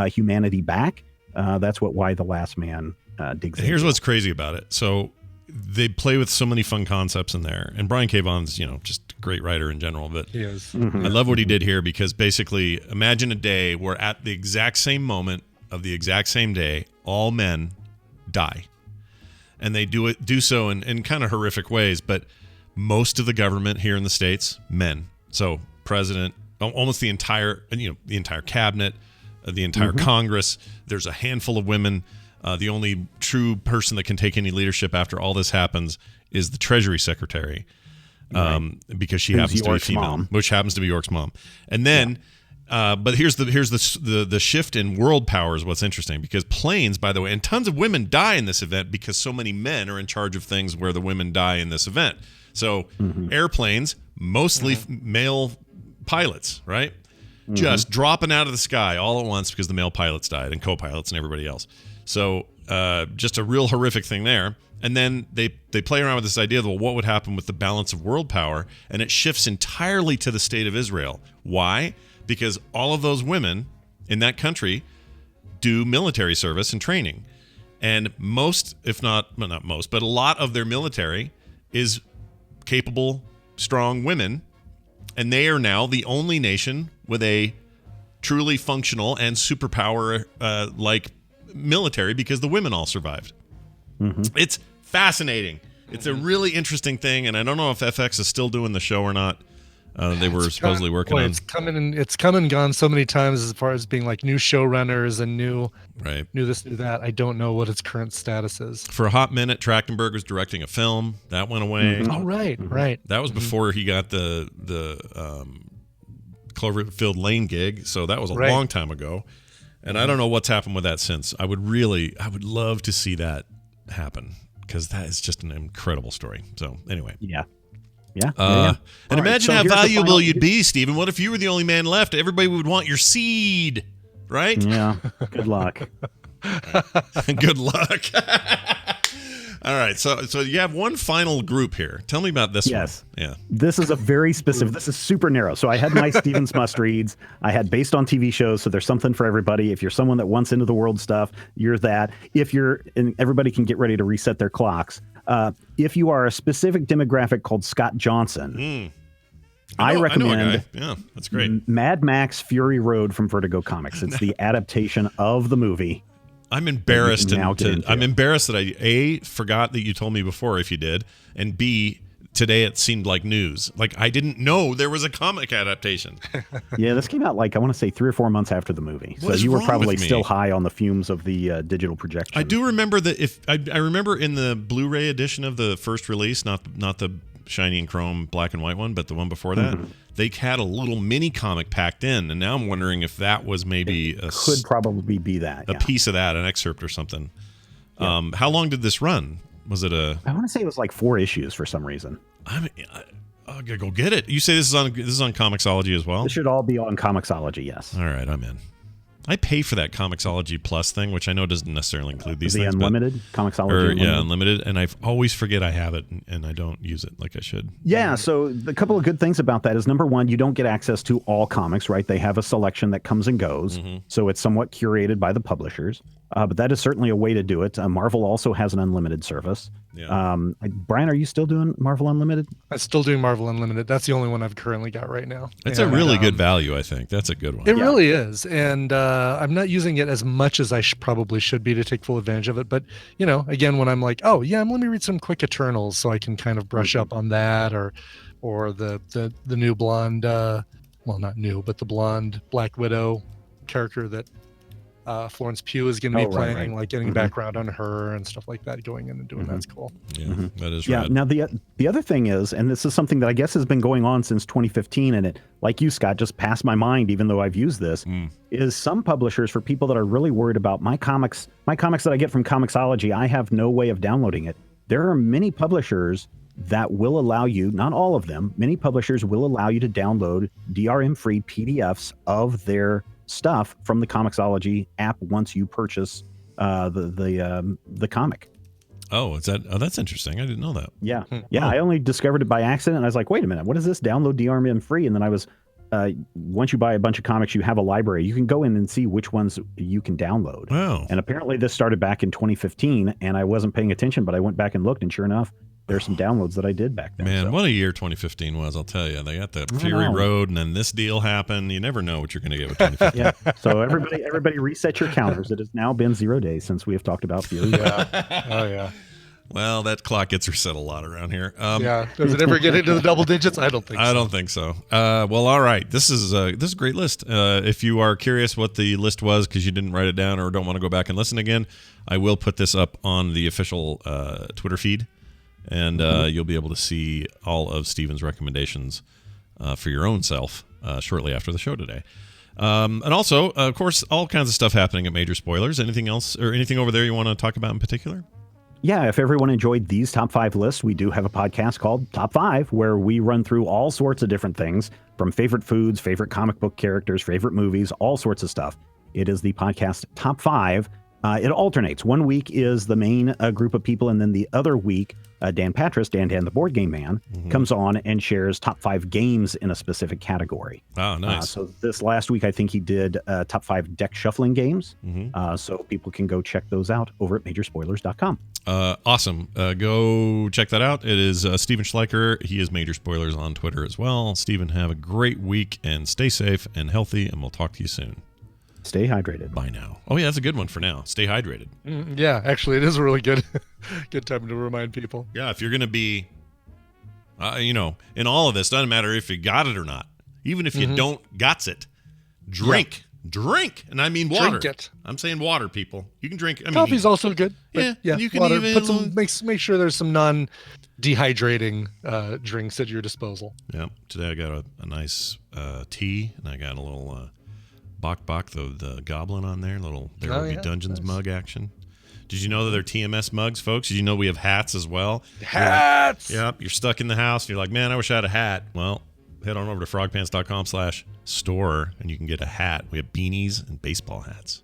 humanity back? That's what Y: The Last Man digs Here's into. what's crazy about it. So they play with so many fun concepts in there. And Brian K. Vaughan's, just a great writer in general. But He is. Mm-hmm. I love what he did here because basically imagine a day where at the exact same moment of the exact same day, all men die. And they do so in kind of horrific ways. But most of the government here in the States, men. So president, almost the entire cabinet, the entire Congress. There's a handful of women. The only true person that can take any leadership after all this happens is the Treasury Secretary, because she happens to be York's female, mom. which happens to be York's mom. And then, but here's the shift in world power is what's interesting, because planes, by the way, and tons of women die in this event because so many men are in charge of things where the women die in this event. So airplanes, mostly male pilots, right? Just dropping out of the sky all at once because the male pilots died and co-pilots and everybody else. So just a real horrific thing there. And then they play around with this idea of, well, what would happen with the balance of world power? And it shifts entirely to the state of Israel. Why? Because all of those women in that country do military service and training. And most, if not most, but a lot of their military is capable, strong women. And they are now the only nation with a truly functional and superpower like military because the women all survived. It's fascinating. It's a really interesting thing, and I don't know if FX is still doing the show or not. They were supposedly working on. It's come and gone so many times as far as being like new showrunners and new this, new that. I don't know what its current status is. For a hot minute, Trachtenberg was directing a film that went away. Oh, right. That was before he got the Cloverfield Lane gig, so that was a long time ago. And I don't know what's happened with that since. I would love to see that happen, because that is just an incredible story. So anyway. Yeah. And imagine how here's the valuable final- you'd be, Stephen. What if you were the only man left? Everybody would want your seed, right? Yeah. Good luck. Good luck. All right, so you have one final group here. Tell me about this one. Yes. Yeah. This is a very specific. This is super narrow. So I had my Stevens must reads. I had based on TV shows. So there's something for everybody. If you're someone that wants into the world stuff, you're that. If you're, and everybody can get ready to reset their clocks. If you are a specific demographic called Scott Johnson, I know a recommend. guy. Yeah, that's great. Mad Max Fury Road from Vertigo Comics. It's the adaptation of the movie. I'm embarrassed. I'm it. embarrassed that I A, forgot that you told me before if you did, and B, today it seemed like news. Like I didn't know there was a comic adaptation. Yeah, this came out like I want to say 3 or 4 months after the movie. What is so you were wrong probably with me? still high on the fumes of the digital projection. I do remember that if I remember in the Blu-ray edition of the first release, not the shiny and chrome black and white one, but the one before that, they had a little mini comic packed in, and now I'm wondering if that was maybe could probably be that a piece of that, an excerpt or something. Yeah. How long did this run? Was it I want to say it was like 4 issues for some reason. I gotta go get it. You say this is on Comixology as well? It should all be on Comixology, yes. All right, I'm in. I pay for that Comixology Plus thing, which I know doesn't necessarily include these things. The Unlimited? Comixology Unlimited? Yeah, Unlimited. And I always forget I have it, and I don't use it like I should. Yeah, so a couple of good things about that is, number one, you don't get access to all comics, right? They have a selection that comes and goes, so it's somewhat curated by the publishers. But that is certainly a way to do it. Marvel also has an unlimited service. Yeah. Brian, are you still doing Marvel Unlimited? I'm still doing Marvel Unlimited. That's the only one I've currently got right now. It's a really good value, I think. That's a good one. It really is. And I'm not using it as much as I probably should be to take full advantage of it. But, again, when I'm like, oh, yeah, let me read some quick Eternals so I can kind of brush up on that, or the new blonde, well, not new, but the blonde Black Widow character that Florence Pugh is going to be playing, like getting background on her and stuff like that, going in and doing that's cool. Yeah, that is right. Now the other thing is, and this is something that I guess has been going on since 2015, and it, like you, Scott, just passed my mind, even though I've used this, is some publishers, for people that are really worried about my comics that I get from Comixology, I have no way of downloading it. There are many publishers that will allow you, not all of them, many publishers will allow you to download DRM-free PDFs of their stuff from the Comixology app once you purchase the comic. Oh, that's interesting. I didn't know that. Yeah. Yeah. I only discovered it by accident. And I was like, wait a minute, what is this? Download DRM free. And then I was, once you buy a bunch of comics, you have a library. You can go in and see which ones you can download. Wow. And apparently this started back in 2015 and I wasn't paying attention, but I went back and looked and sure enough, there's some downloads that I did back then. Man, what a year 2015 was, I'll tell you. They got the Fury Road and then this deal happened. You never know what you're going to get with 2015. Yeah. So everybody reset your counters. It has now been 0 days since we have talked about Fury Road. Yeah. Oh, yeah. Well, that clock gets reset a lot around here. Yeah. Does it ever get into the double digits? I don't think so. I don't think so. Well, all right. This is a great list. If you are curious what the list was because you didn't write it down or don't want to go back and listen again, I will put this up on the official Twitter feed, and you'll be able to see all of Steven's recommendations for your own self shortly after the show today. And also, of course, all kinds of stuff happening at Major Spoilers. Anything else or anything over there you want to talk about in particular? Yeah, if everyone enjoyed these top 5 lists, we do have a podcast called Top 5, where we run through all sorts of different things, from favorite foods, favorite comic book characters, favorite movies, all sorts of stuff. It is the podcast Top 5. It alternates. One week is the main group of people, and then the other week, Dan Patras, Dan the Board Game Man, comes on and shares top 5 games in a specific category. Oh, nice. So this last week, I think he did top 5 deck shuffling games. So people can go check those out over at majorspoilers.com. Awesome. Go check that out. It is Steven Schleicher. He is Major Spoilers on Twitter as well. Steven, have a great week and stay safe and healthy, and we'll talk to you soon. Stay hydrated. Bye now. Oh, yeah, that's a good one for now. Stay hydrated. Yeah, actually, it is a really good time to remind people. Yeah, if you're going to be, in all of this, doesn't matter if you got it or not. Even if you don't got it, drink. Yeah. Drink. And I mean water. Drink it. I'm saying water, people. You can drink. Coffee's also good. Yeah, you can water. even Make sure there's some non-dehydrating drinks at your disposal. Yeah. Today I got a nice tea, and I got a little Bok, the goblin on there. Little There Will Be Dungeons mug action. Did you know that they're TMS mugs, folks? Did you know we have hats as well? Hats! Yep. You're stuck in the house, and you're like, man, I wish I had a hat. Well, head on over to frogpants.com/store, and you can get a hat. We have beanies and baseball hats.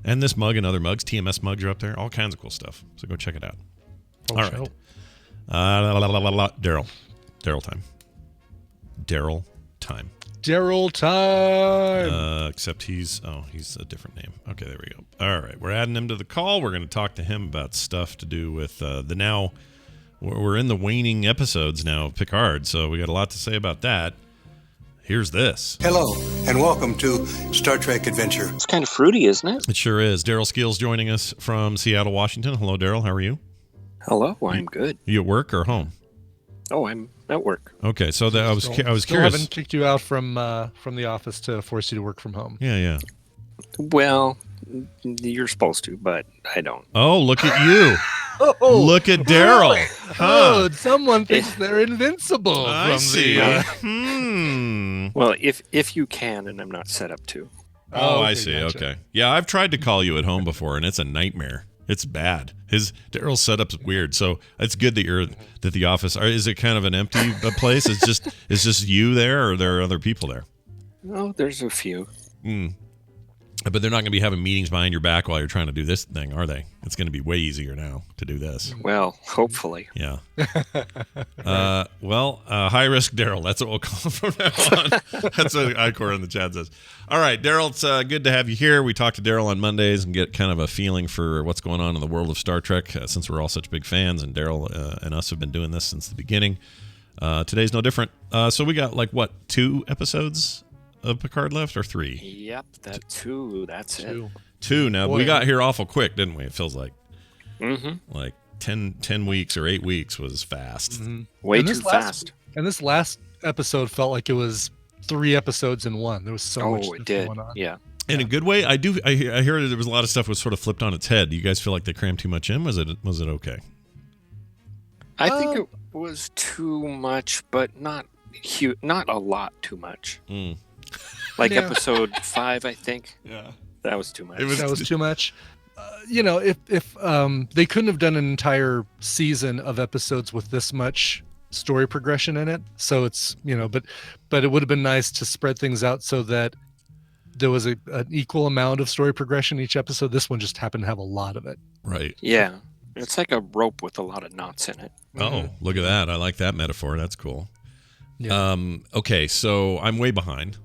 And this mug and other mugs. TMS mugs are up there. All kinds of cool stuff. So go check it out. All right. Daryl. Daryl time. Except he's a different name. Okay, there we go. All right, we're adding him to the call. We're going to talk to him about stuff to do with we're in the waning episodes now of Picard, so we got a lot to say about that. Here's this. Hello, and welcome to Star Trek Adventure. It's kind of fruity, isn't it? It sure is. Daryl Skeels joining us from Seattle, Washington. Hello, Daryl. How are you? Hello, I'm good. You at work or home? Oh, I'm at work. Okay, so I was curious. Haven't kicked you out from the office to force you to work from home. Yeah. Well, you're supposed to, but I don't. Oh, look at you. Look at Daryl. Oh, someone thinks they're invincible. I see. Well, if you can, and I'm not set up to. Oh, I see. Gotcha. Okay. Yeah, I've tried to call you at home before, and it's a nightmare. It's bad. Daryl's setup's weird, so it's good that you're at the office. Is it kind of an empty place? It's just you there, or are there other people there? Oh, there's a few. But they're not going to be having meetings behind your back while you're trying to do this thing, are they? It's going to be way easier now to do this. Well, hopefully. Yeah. High risk Daryl. That's what we'll call him from now on. That's what Icor in the chat says. All right, Daryl, it's good to have you here. We talk to Daryl on Mondays and get kind of a feeling for what's going on in the world of Star Trek since we're all such big fans, and Daryl and us have been doing this since the beginning. Today's no different. So we got 2 episodes of Picard left, or 3? Yep, that's it. 2. Now, we got here awful quick, didn't we? It feels like. Like 10 weeks or 8 weeks was fast. Way too fast. And this last episode felt like it was 3 episodes in one. There was so much going on. Yeah. In a good way. I hear there was a lot of stuff was sort of flipped on its head. Do you guys feel like they crammed too much in? Was it okay? I think it was too much, but not huge, not a lot too much. Episode 5, I think. Yeah. That was too much. That was too much. If they couldn't have done an entire season of episodes with this much story progression in it, so it's but it would have been nice to spread things out so that there was an equal amount of story progression each episode. This one just happened to have a lot of it. Right. Yeah. It's like a rope with a lot of knots in it. Oh, look at that. I like that metaphor. That's cool. Yeah. Okay, so I'm way behind.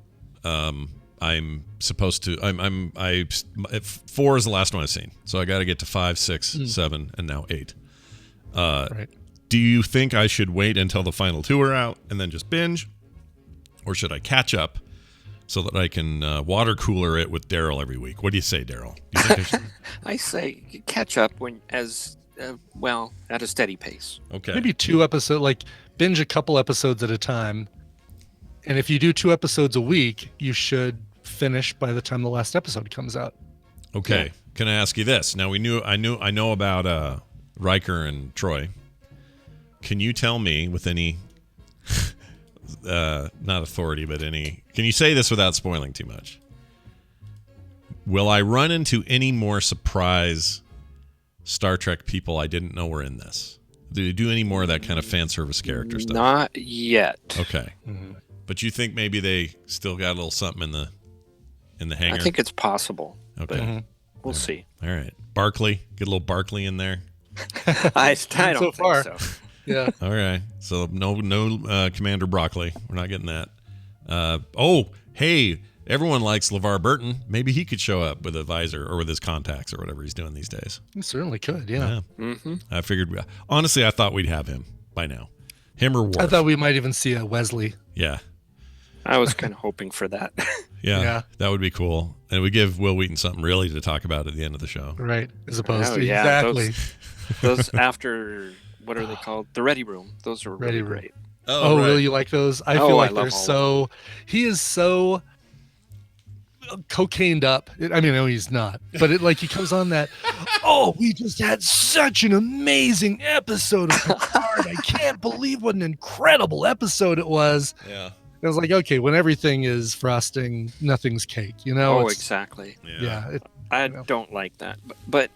I'm supposed to. I 4 is the last one I've seen, so I got to get to 5, 6, 7, and now 8. Right. Do you think I should wait until the final 2 are out and then just binge, or should I catch up so that I can water cooler it with Daryl every week? What do you say, Daryl? Do you think I should? I say catch up at a steady pace. Okay. Maybe 2 episodes, like binge a couple episodes at a time. And if you do 2 episodes a week, you should finish by the time the last episode comes out. Okay. Yeah. Can I ask you this? Now I know about Riker and Troy. Can you tell me with any not authority, but any, can you say this without spoiling too much? Will I run into any more surprise Star Trek people I didn't know were in this? Do you do any more of that kind of fan service character stuff? Not yet. Okay. Mm-hmm. But you think maybe they still got a little something in the hangar? I think it's possible. Okay. We'll see. All right. Barkley, get a little Barkley in there. I don't so far. think so. Yeah. All right. So no Commander Broccoli. We're not getting that. Hey, everyone likes LeVar Burton. Maybe he could show up with a visor or with his contacts or whatever he's doing these days. He certainly could, yeah. Mm-hmm. I figured, honestly, I thought we'd have him by now. Him or Worf. I thought we might even see a Wesley. Yeah. I was kind of hoping for that. Yeah, that would be cool. And we give Will Wheaton something really to talk about at the end of the show. Right, as opposed to exactly. Those after, what are they called? The Ready Room. Those are really great. Oh, right. Really? You like those? I feel like they're so... He is so cocained up. I mean, no, he's not. But he comes on that, we just had such an amazing episode of Picard. I can't believe what an incredible episode it was. Yeah. It was like, okay, when everything is frosting, nothing's cake, you know? Oh, exactly. Yeah. I don't like that. But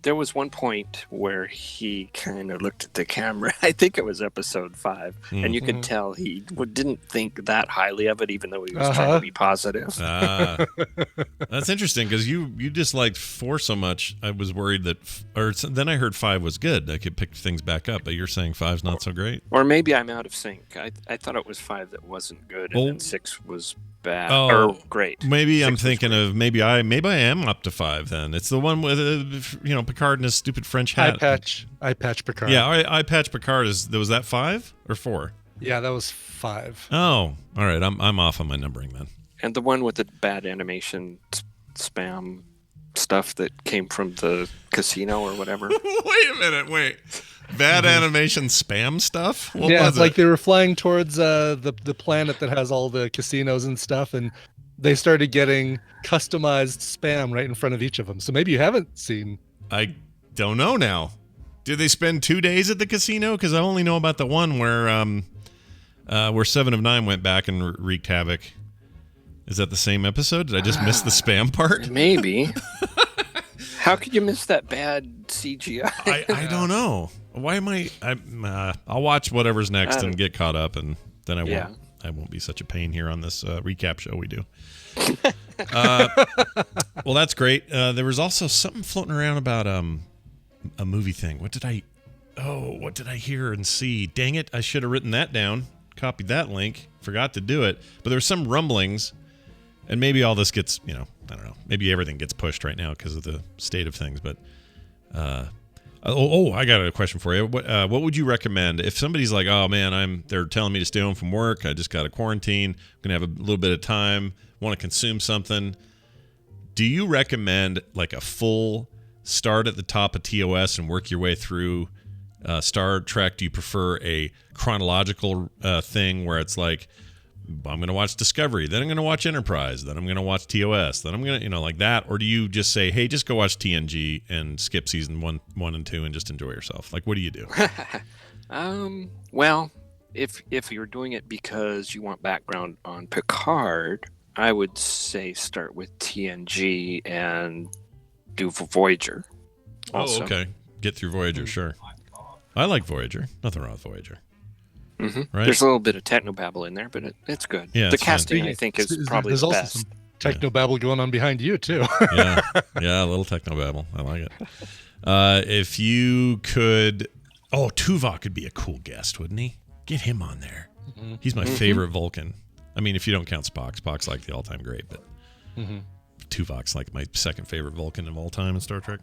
there was one point where he kind of looked at the camera. I think it was episode 5. And you could tell he didn't think that highly of it, even though he was trying to be positive. That's interesting because you disliked 4 so much. I was worried that, then I heard 5 was good. I could pick things back up, but you're saying 5's not so great? Or maybe I'm out of sync. I thought it was 5 that wasn't good, and then 6 was bad or great. Maybe I'm thinking of maybe I am up to 5 then. It's the one with Picard and his stupid French hat. Eye patch Picard. Yeah, eye patch Picard was that 5 or 4? Yeah, that was 5. Oh, all right. I'm off on my numbering then. And the one with the bad animation spam stuff that came from the casino or whatever. Wait a minute. Bad animation spam stuff? What was it's like they were flying towards the planet that has all the casinos and stuff, and they started getting customized spam right in front of each of them. So maybe you haven't seen. I don't know now. Did they spend 2 days at the casino? Because I only know about the one where 7 of 9 went back and wreaked havoc. Is that the same episode? Did I just miss the spam part? Maybe. How could you miss that bad CGI? I don't know. Why am I'll watch whatever's next and get caught up, and then I won't be such a pain here on this recap show we do. Well, that's great. There was also something floating around about a movie thing. What did I hear and see? Dang it, I should have written that down, copied that link, forgot to do it. But there were some rumblings, and maybe all this gets, I don't know, maybe everything gets pushed right now because of the state of things. But I got a question for you. What would you recommend if somebody's like, oh man, they're telling me to stay home from work, I just got a quarantine, I'm gonna have a little bit of time, want to consume something? Do you recommend like a full start at the top of TOS and work your way through Star Trek? Do you prefer a chronological thing where it's like, I'm going to watch Discovery, then I'm going to watch Enterprise, then I'm going to watch TOS, then I'm going to, like that? Or do you just say, hey, just go watch TNG and skip season 1 and 2 and just enjoy yourself? Like, what do you do? Well, if you're doing it because you want background on Picard, I would say start with TNG and do Voyager. Also. Oh, okay. Get through Voyager, sure. I like Voyager. Nothing wrong with Voyager. Mm-hmm. Right? There's a little bit of technobabble in there, but it's good. Yeah, the casting, I think, is probably the best. Technobabble going on behind you too. Yeah, a little technobabble. I like it. If you could, Tuvok could be a cool guest, wouldn't he? Get him on there. Mm-hmm. He's my favorite Vulcan. I mean, if you don't count Spock, Spock's like the all-time great, but Tuvok's like my second favorite Vulcan of all time in Star Trek.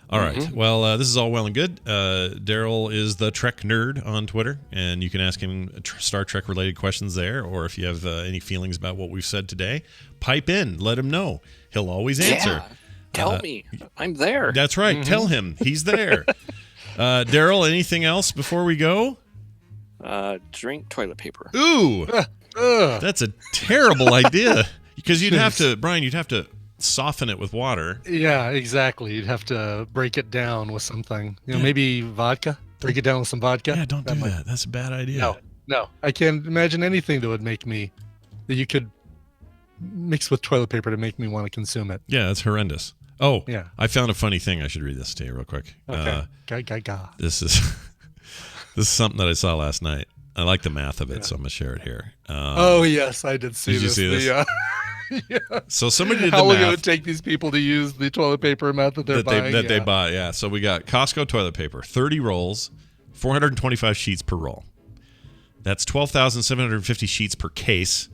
All right. Well, this is all well and good. Daryl is the Trek nerd on Twitter, and you can ask him Star Trek related questions there, or if you have any feelings about what we've said today, pipe in. Let him know. He'll always answer. Yeah. Tell me. I'm there. That's right. Tell him. He's there. Daryl, anything else before we go? Drink toilet paper. Ooh. That's a terrible idea. Because you'd have to, Brian, you'd have to soften it with water. Yeah, exactly. You'd have to break it down with something. Maybe vodka. Break it down with some vodka. Yeah, don't do that. That's a bad idea. No. I can't imagine anything that you could mix with toilet paper to make me want to consume it. Yeah, that's horrendous. Oh, yeah. I found a funny thing. I should read this to you real quick. Okay. This is something that I saw last night. I like the math of it, so I'm gonna share it here. Yes, I did see this. Did you see this? Yeah. So somebody did How the long math. it would take these people to use the toilet paper amount that they're buying? They buy, yeah. So we got Costco toilet paper, 30 rolls, 425 sheets per roll. That's 12,750 sheets per case,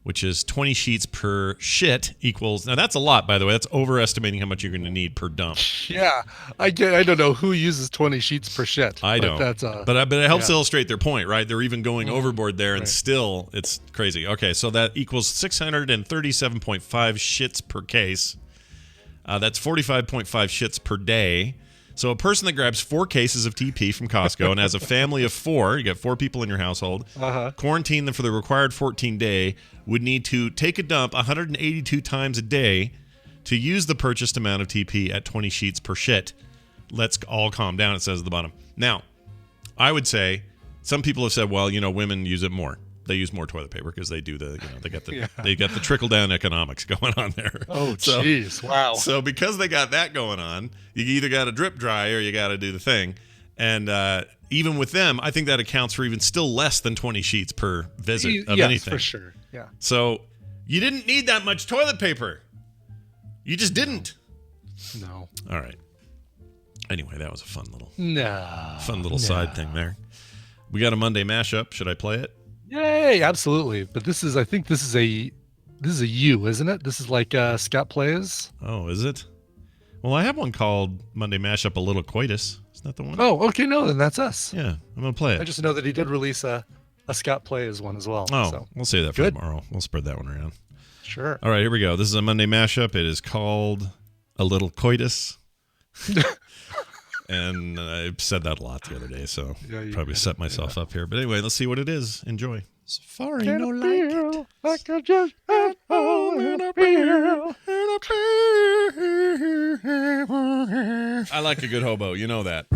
which is 20 sheets per shit equals. Now that's a lot, by the way. That's overestimating how much you're going to need per dump. Yeah, I don't know who uses 20 sheets per shit. I don't. But it helps illustrate their point, right? They're even going overboard there, and still it's crazy. Okay, so that equals 637.5 shits per case. That's 45.5 shits per day. So a person that grabs 4 cases of TP from Costco and has a family of 4, you got 4 people in your household, quarantine them for the required 14 day, would need to take a dump 182 times a day to use the purchased amount of TP at 20 sheets per shit. Let's all calm down, it says at the bottom. Now, I would say some people have said, well, women use it more. They use more toilet paper because they do they got the trickle down economics going on there. Oh, jeez, wow. So because they got that going on, you either got to drip dry or you got to do the thing. And even with them, I think that accounts for even still less than 20 sheets per visit of anything. For sure. Yeah. So you didn't need that much toilet paper. You just didn't. No. All right. Anyway, that was a fun little side thing there. We got a Monday mashup. Should I play it? Yay, absolutely. But I think this is a U, isn't it? This is like Scott Plays. Oh, is it? Well, I have one called Monday Mashup, A Little Coitus. Isn't that the one? Oh, okay, no, then that's us. Yeah, I'm going to play it. I just know that he did release a Scott Plays one as well. Oh, so. We'll save that for tomorrow. We'll spread that one around. Sure. All right, here we go. This is a Monday Mashup. It is called A Little Coitus. And I've said that a lot the other day, so probably set myself up here. But anyway, let's see what it is. Enjoy. Safari, no like it. Like I just had all in a beer. I like a good hobo. You know that.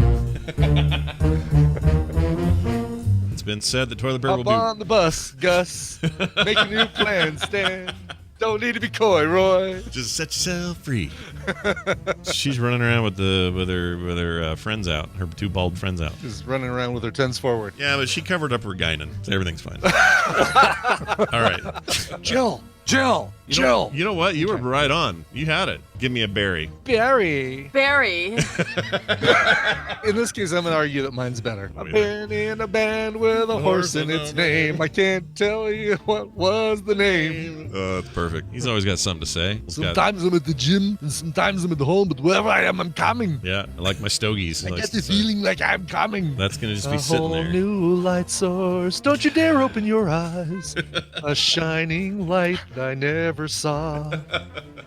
It's been said that toilet paper will Hop be on the bus, Gus. Make a new plan, Stan. Don't need to be coy, Roy. Just set yourself free. She's running around with her friends out, her 2 bald friends out. Just running around with her 10s forward. Yeah, but she covered up her gynon, so everything's fine. All right. Jill. You know what? You were right on. You had it. Give me a berry. Barry. Barry. In this case, I'm going to argue that mine's better. I've been in a band with a horse in its name. I can't tell you what was the name. Oh, that's perfect. He's always got something to say. Sometimes I'm at the gym, and sometimes I'm at the home, but wherever I am, I'm coming. Yeah, I like my stogies. I get the feeling like I'm coming. That's going to just be sitting there. A whole new light source. Don't you dare open your eyes. A shining light I never saw.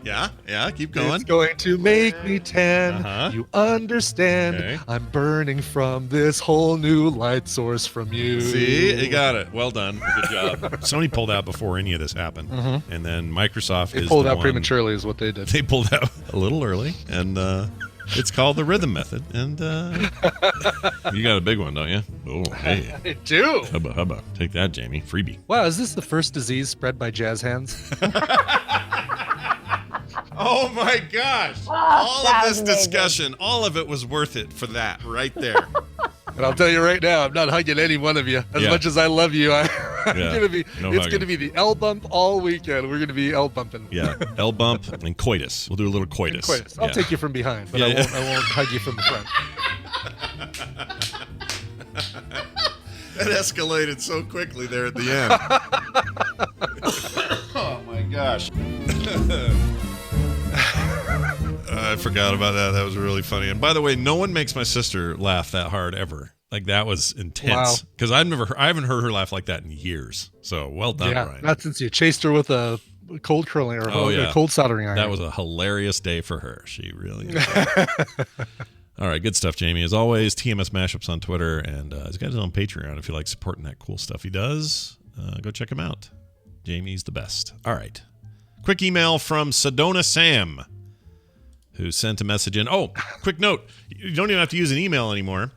Yeah, keep going. It's going to make me tan. You understand. Okay. I'm burning from this whole new light source from you. See, you got it. Well done. Good job. Sony pulled out before any of this happened, and then Microsoft They pulled out prematurely, is what they did. They pulled out a little early, and it's called the rhythm method. And you got a big one, don't you? Oh, hey. I do. Hubba. Take that, Jamie. Freebie. Wow, is this the first disease spread by jazz hands? Oh my gosh! All of this discussion, all of it was worth it for that right there. And I'll tell you right now, I'm not hugging any one of you. As much as I love you, Yeah, it's gonna be the L bump all weekend. We're gonna be L bumping. Yeah, L bump and coitus. We'll do a little coitus. I'll take you from behind, but I won't hug you from the front. That escalated so quickly there at the end. Oh my gosh. I forgot about that. That was really funny. And by the way, no one makes my sister laugh that hard ever. Like, that was intense. Because I haven't heard her laugh like that in years. So well done, Bryan. Not since you chased her with a cold curling or a cold soldering iron. That was a hilarious day for her. She really All right, good stuff, Jamie. As always, TMS Mashups on Twitter, and he's got his own Patreon. If you like supporting that cool stuff he does, go check him out. Jamie's the best. All right. Quick email from Sedona Sam, who sent a message in. Oh, quick note. You don't even have to use an email anymore.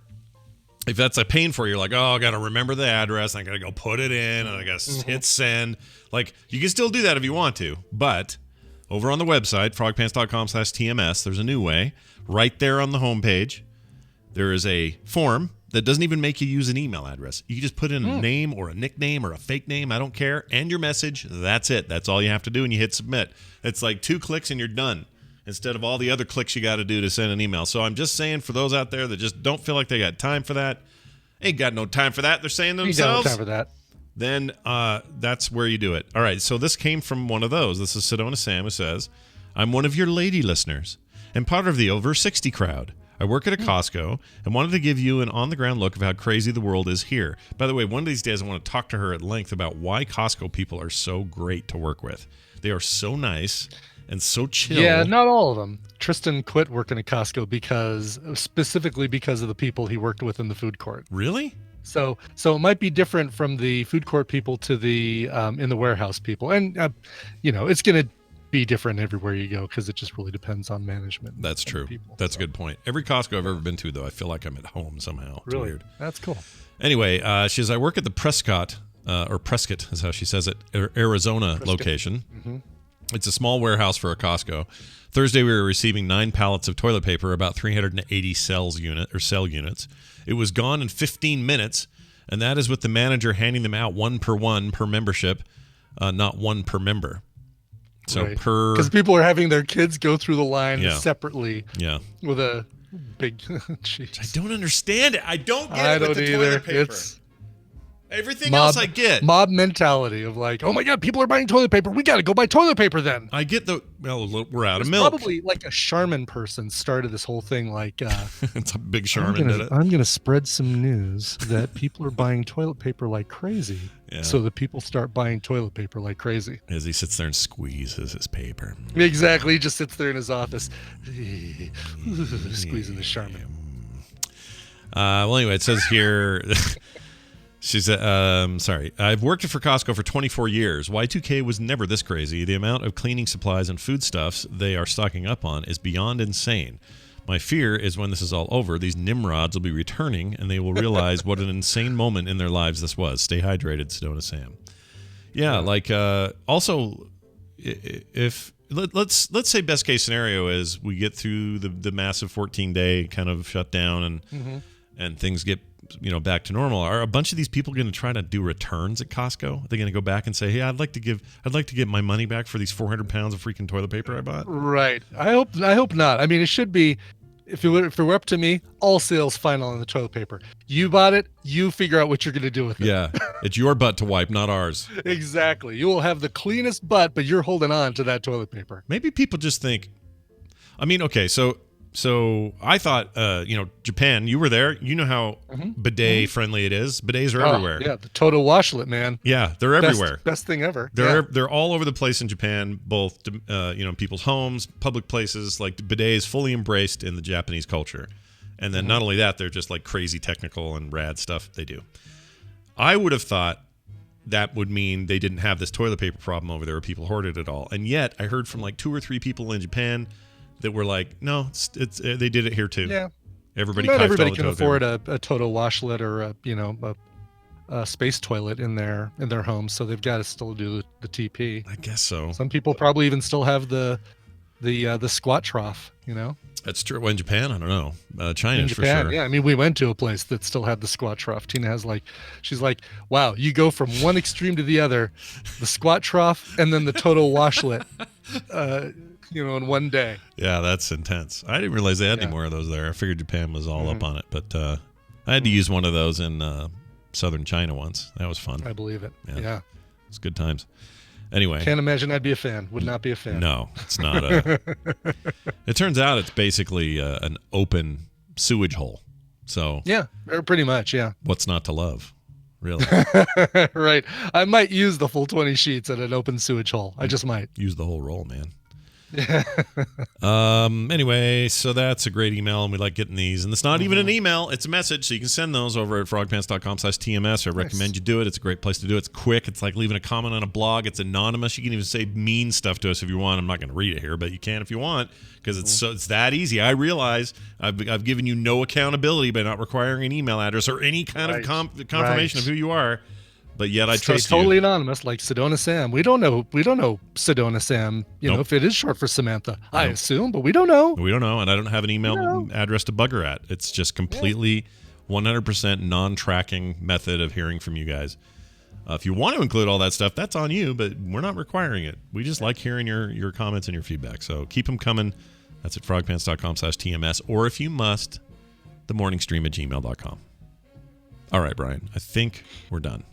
If that's a pain for you, like, oh, I got to remember the address, and I got to go put it in, and I got to hit send. Like, you can still do that if you want to, but over on the website, frogpants.com/TMS, there's a new way. Right there on the homepage, there is a form that doesn't even make you use an email address. You just put in a name or a nickname or a fake name, I don't care, and your message. That's it. That's all you have to do, and you hit submit. It's like 2 clicks and you're done, instead of all the other clicks you got to do to send an email. So I'm just saying, for those out there that just don't feel like they got time for that, ain't got no time for that, they're saying to themselves, ain't got no time for that. Then that's where you do it. All right, so this came from one of those. This is Sedona Sam, who says, I'm one of your lady listeners and part of the over 60 crowd. I work at a Costco and wanted to give you an on-the-ground look of how crazy the world is here. By the way, one of these days I want to talk to her at length about why Costco people are so great to work with. They are so nice and so chill. Yeah, not all of them. Tristan quit working at Costco specifically because of the people he worked with in the food court. Really? So it might be different from the food court people to the in the warehouse people, and it's going to be different everywhere you go because it just really depends on management. That's true. That's a good point. Every Costco I've ever been to, though, I feel like I'm at home somehow. It's really weird. That's cool. Anyway, she says, I work at the Prescott is how she says it, Arizona location. Mm-hmm. It's a small warehouse for a Costco. Thursday, we were receiving 9 pallets of toilet paper, about 380 cell units. It was gone in 15 minutes, and that is with the manager handing them out one per membership, not one per member. So because people are having their kids go through the line separately. Yeah. With a big. Jeez. I don't understand it. I don't get it with the toilet paper. It's everything else I get. Mob mentality of like, oh my God, people are buying toilet paper. We got to go buy toilet paper then. I get we're out of milk. Probably like a Charmin person started this whole thing. Like, it's a big Charmin did it. I'm going to spread some news that people are buying toilet paper like crazy. Yeah. So that people start buying toilet paper like crazy. As he sits there and squeezes his paper. Exactly. He just sits there in his office, squeezing the Charmin. Well, anyway, it says here... She said, sorry, I've worked for Costco for 24 years. Y2K was never this crazy. The amount of cleaning supplies and foodstuffs they are stocking up on is beyond insane. My fear is when this is all over, these Nimrods will be returning and they will realize what an insane moment in their lives this was. Stay hydrated, Sedona Sam. Yeah, like, also, if let's say best case scenario is we get through the massive 14-day kind of shutdown and things get back to normal. Are a bunch of these people going to try to do returns at Costco? Are they going to go back and say, "Hey, I'd like to get my money back for these 400 pounds of freaking toilet paper I bought"? Right. I hope not. I mean, it should be. If it were up to me, all sales final on the toilet paper. You bought it. You figure out what you're going to do with it. Yeah, it's your butt to wipe, not ours. Exactly. You will have the cleanest butt, but you're holding on to that toilet paper. Maybe people just think. I mean, okay, so I thought, Japan, you were there. You know how bidet friendly it is. Bidets are everywhere. Yeah, the Toto washlet, man. Yeah, they're everywhere. Best thing ever. They're all over the place in Japan, both people's homes, public places. Like bidet is fully embraced in the Japanese culture. And then not only that, they're just like crazy technical and rad stuff they do. I would have thought that would mean they didn't have this toilet paper problem over there where people hoarded it all. And yet I heard from like 2 or 3 people in Japan that were like, no, it's they did it here too. Yeah, everybody can afford a Toto washlet or a space toilet in their home, so they've got to still do the TP. I guess so. Some people probably even still have the squat trough. That's true. Well, in Japan, I don't know. China In for Japan, sure. yeah. I mean, we went to a place that still had the squat trough. Tina has she's like, wow, you go from one extreme to the other, the squat trough and then the total washlet, in one day. Yeah, that's intense. I didn't realize they had any more of those there. I figured Japan was all up on it, but I had to use one of those in southern China once. That was fun. I believe it. Yeah. It's good times. Anyway. Can't imagine I'd be a fan. Would not be a fan. No, it's not it turns out it's basically an open sewage hole. So yeah, pretty much, yeah. What's not to love? Really? Right. I might use the full 20 sheets at an open sewage hole. I just might. Use the whole roll, man. Anyway, so that's a great email, and we like getting these. And it's not even an email, it's a message, so you can send those over at frogpants.com/TMS. I recommend you do it. It's a great place to do it. It's quick. It's like leaving a comment on a blog. It's anonymous. You can even say mean stuff to us if you want. I'm not going to read it here, but you can if you want, because it's that easy. I realize I've given you no accountability by not requiring an email address or any kind of confirmation of who you are. But yet I trust you. Totally anonymous, like Sedona Sam. We don't know Sedona Sam, if it is short for Samantha. I assume, but we don't know. We don't know, and I don't have an email address to bugger at. It's just completely 100% non-tracking method of hearing from you guys. If you want to include all that stuff, that's on you, but we're not requiring it. We just like hearing your comments and your feedback. So keep them coming. That's at frogpants.com/TMS, or if you must, themorningstream@gmail.com. All right, Brian, I think we're done.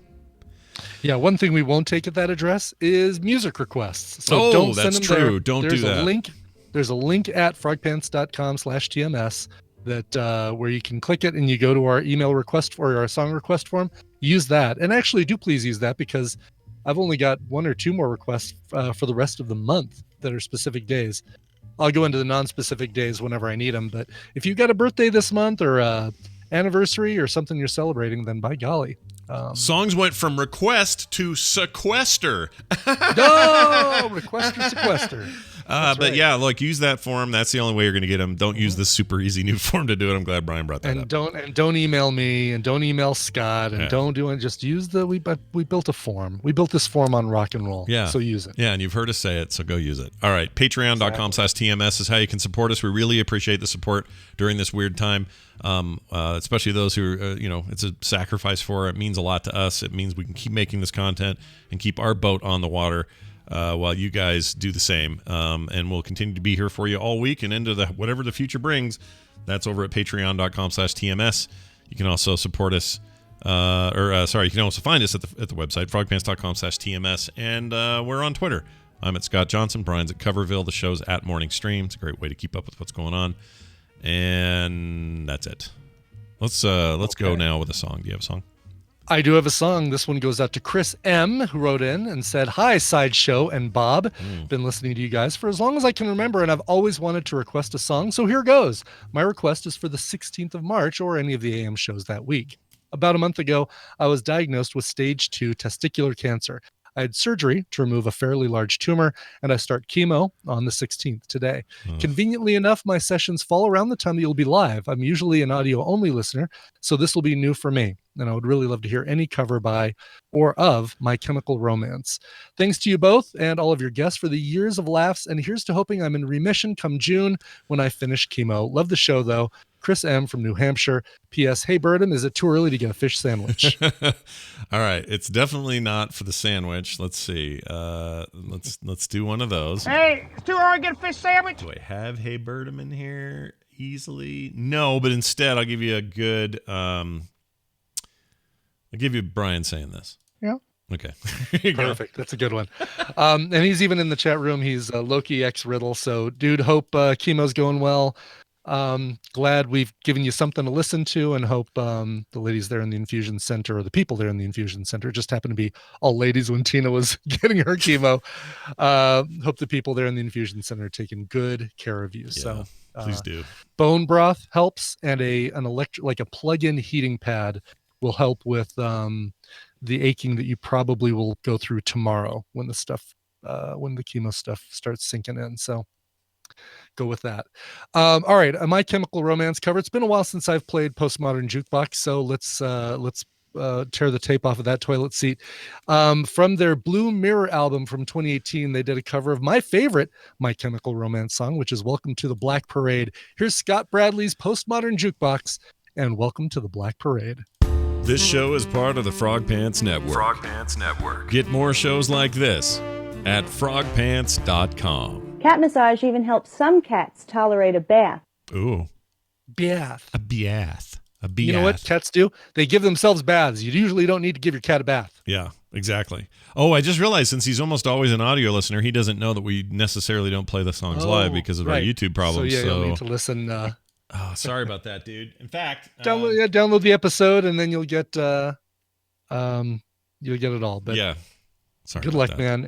Yeah, one thing we won't take at that address is music requests. So don't send them true. there. Don't do that. There's a link at frogpants.com/TMS that where you can click it and you go to our email request or our song request form. Use that, and actually do please use that, because I've only got one or two more requests for the rest of the month that are specific days. I'll go into the non-specific days whenever I need them. But if you've got a birthday this month or a anniversary or something you're celebrating, then by golly. Songs went from request to sequester. No, request or sequester. But yeah, use that form. That's the only way you're going to get them. Don't use this super easy new form to do it. I'm glad Brian brought that up. Don't email me, and don't email Scott, and don't do it. Just use we built a form. We built this form on Rock and Roll. Yeah. So use it. Yeah, and you've heard us say it, so go use it. All right, patreon.com/TMS is how you can support us. We really appreciate the support during this weird time. Especially those who are, it's a sacrifice for it. It means a lot to us. It means we can keep making this content and keep our boat on the water while you guys do the same. And we'll continue to be here for you all week and into whatever the future brings. That's over at patreon.com/TMS. You can also support us, you can also find us at the website, frogpants.com/TMS. And we're on Twitter. I'm at Scott Johnson. Brian's at Coverville. The show's at Morning Stream. It's a great way to keep up with what's going on. And that's it. Let's go now with a song. Do you have a song? I do have a song. This one goes out to Chris M, who wrote in and said, "Hi, Sideshow and Bob. Been listening to you guys for as long as I can remember, and I've always wanted to request a song, so here goes. My request is for the 16th of March or any of the AM shows that week. About a month ago, I was diagnosed with stage 2 testicular cancer. I had surgery to remove a fairly large tumor, and I start chemo on the 16th today. Conveniently enough, my sessions fall around the time that you'll be live. I'm usually an audio-only listener, so this will be new for me, and I would really love to hear any cover by or of My Chemical Romance. Thanks to you both and all of your guests for the years of laughs, and here's to hoping I'm in remission come June when I finish chemo. Love the show, though. Chris M. from New Hampshire. P.S. Hey, Burden, is it too early to get a fish sandwich?" All right. It's definitely not for the sandwich. Let's see. Let's do one of those. Hey, it's too early to get a fish sandwich? Do I have Hey Birdem in here easily? No, but instead I'll give you a good... I'll give you Brian saying this. Yeah. Okay. Perfect. That's a good one. And he's even in the chat room. He's Loki X Riddle. So, dude, hope chemo's going well. Glad we've given you something to listen to, and hope the ladies there in the infusion center, or the people there in the infusion center, just happened to be all ladies when Tina was getting her chemo. Hope the people there in the infusion center are taking good care of you. Yeah, so please do. Bone broth helps, and a plug-in heating pad will help with the aching that you probably will go through tomorrow when the chemo stuff starts sinking in. So go with that. All right, My Chemical Romance cover. It's been a while since I've played Postmodern Jukebox, so let's tear the tape off of that toilet seat. From their Blue Mirror album from 2018, they did a cover of my favorite My Chemical Romance song, which is Welcome to the Black Parade. Here's Scott Bradley's Postmodern Jukebox and Welcome to the Black Parade. This show is part of the Frog Pants Network. Frog Pants Network. Get more shows like this at frogpants.com. Cat massage even helps some cats tolerate a bath. Ooh. Bath. A bath. A bath. You know what cats do? They give themselves baths. You usually don't need to give your cat a bath. Yeah, exactly. Oh, I just realized since he's almost always an audio listener, he doesn't know that we necessarily don't play the songs live because of our YouTube problems. So you'll need to listen. Oh, sorry about that, dude. In fact, download the episode and then you'll get it all. But yeah, sorry. Good luck, man.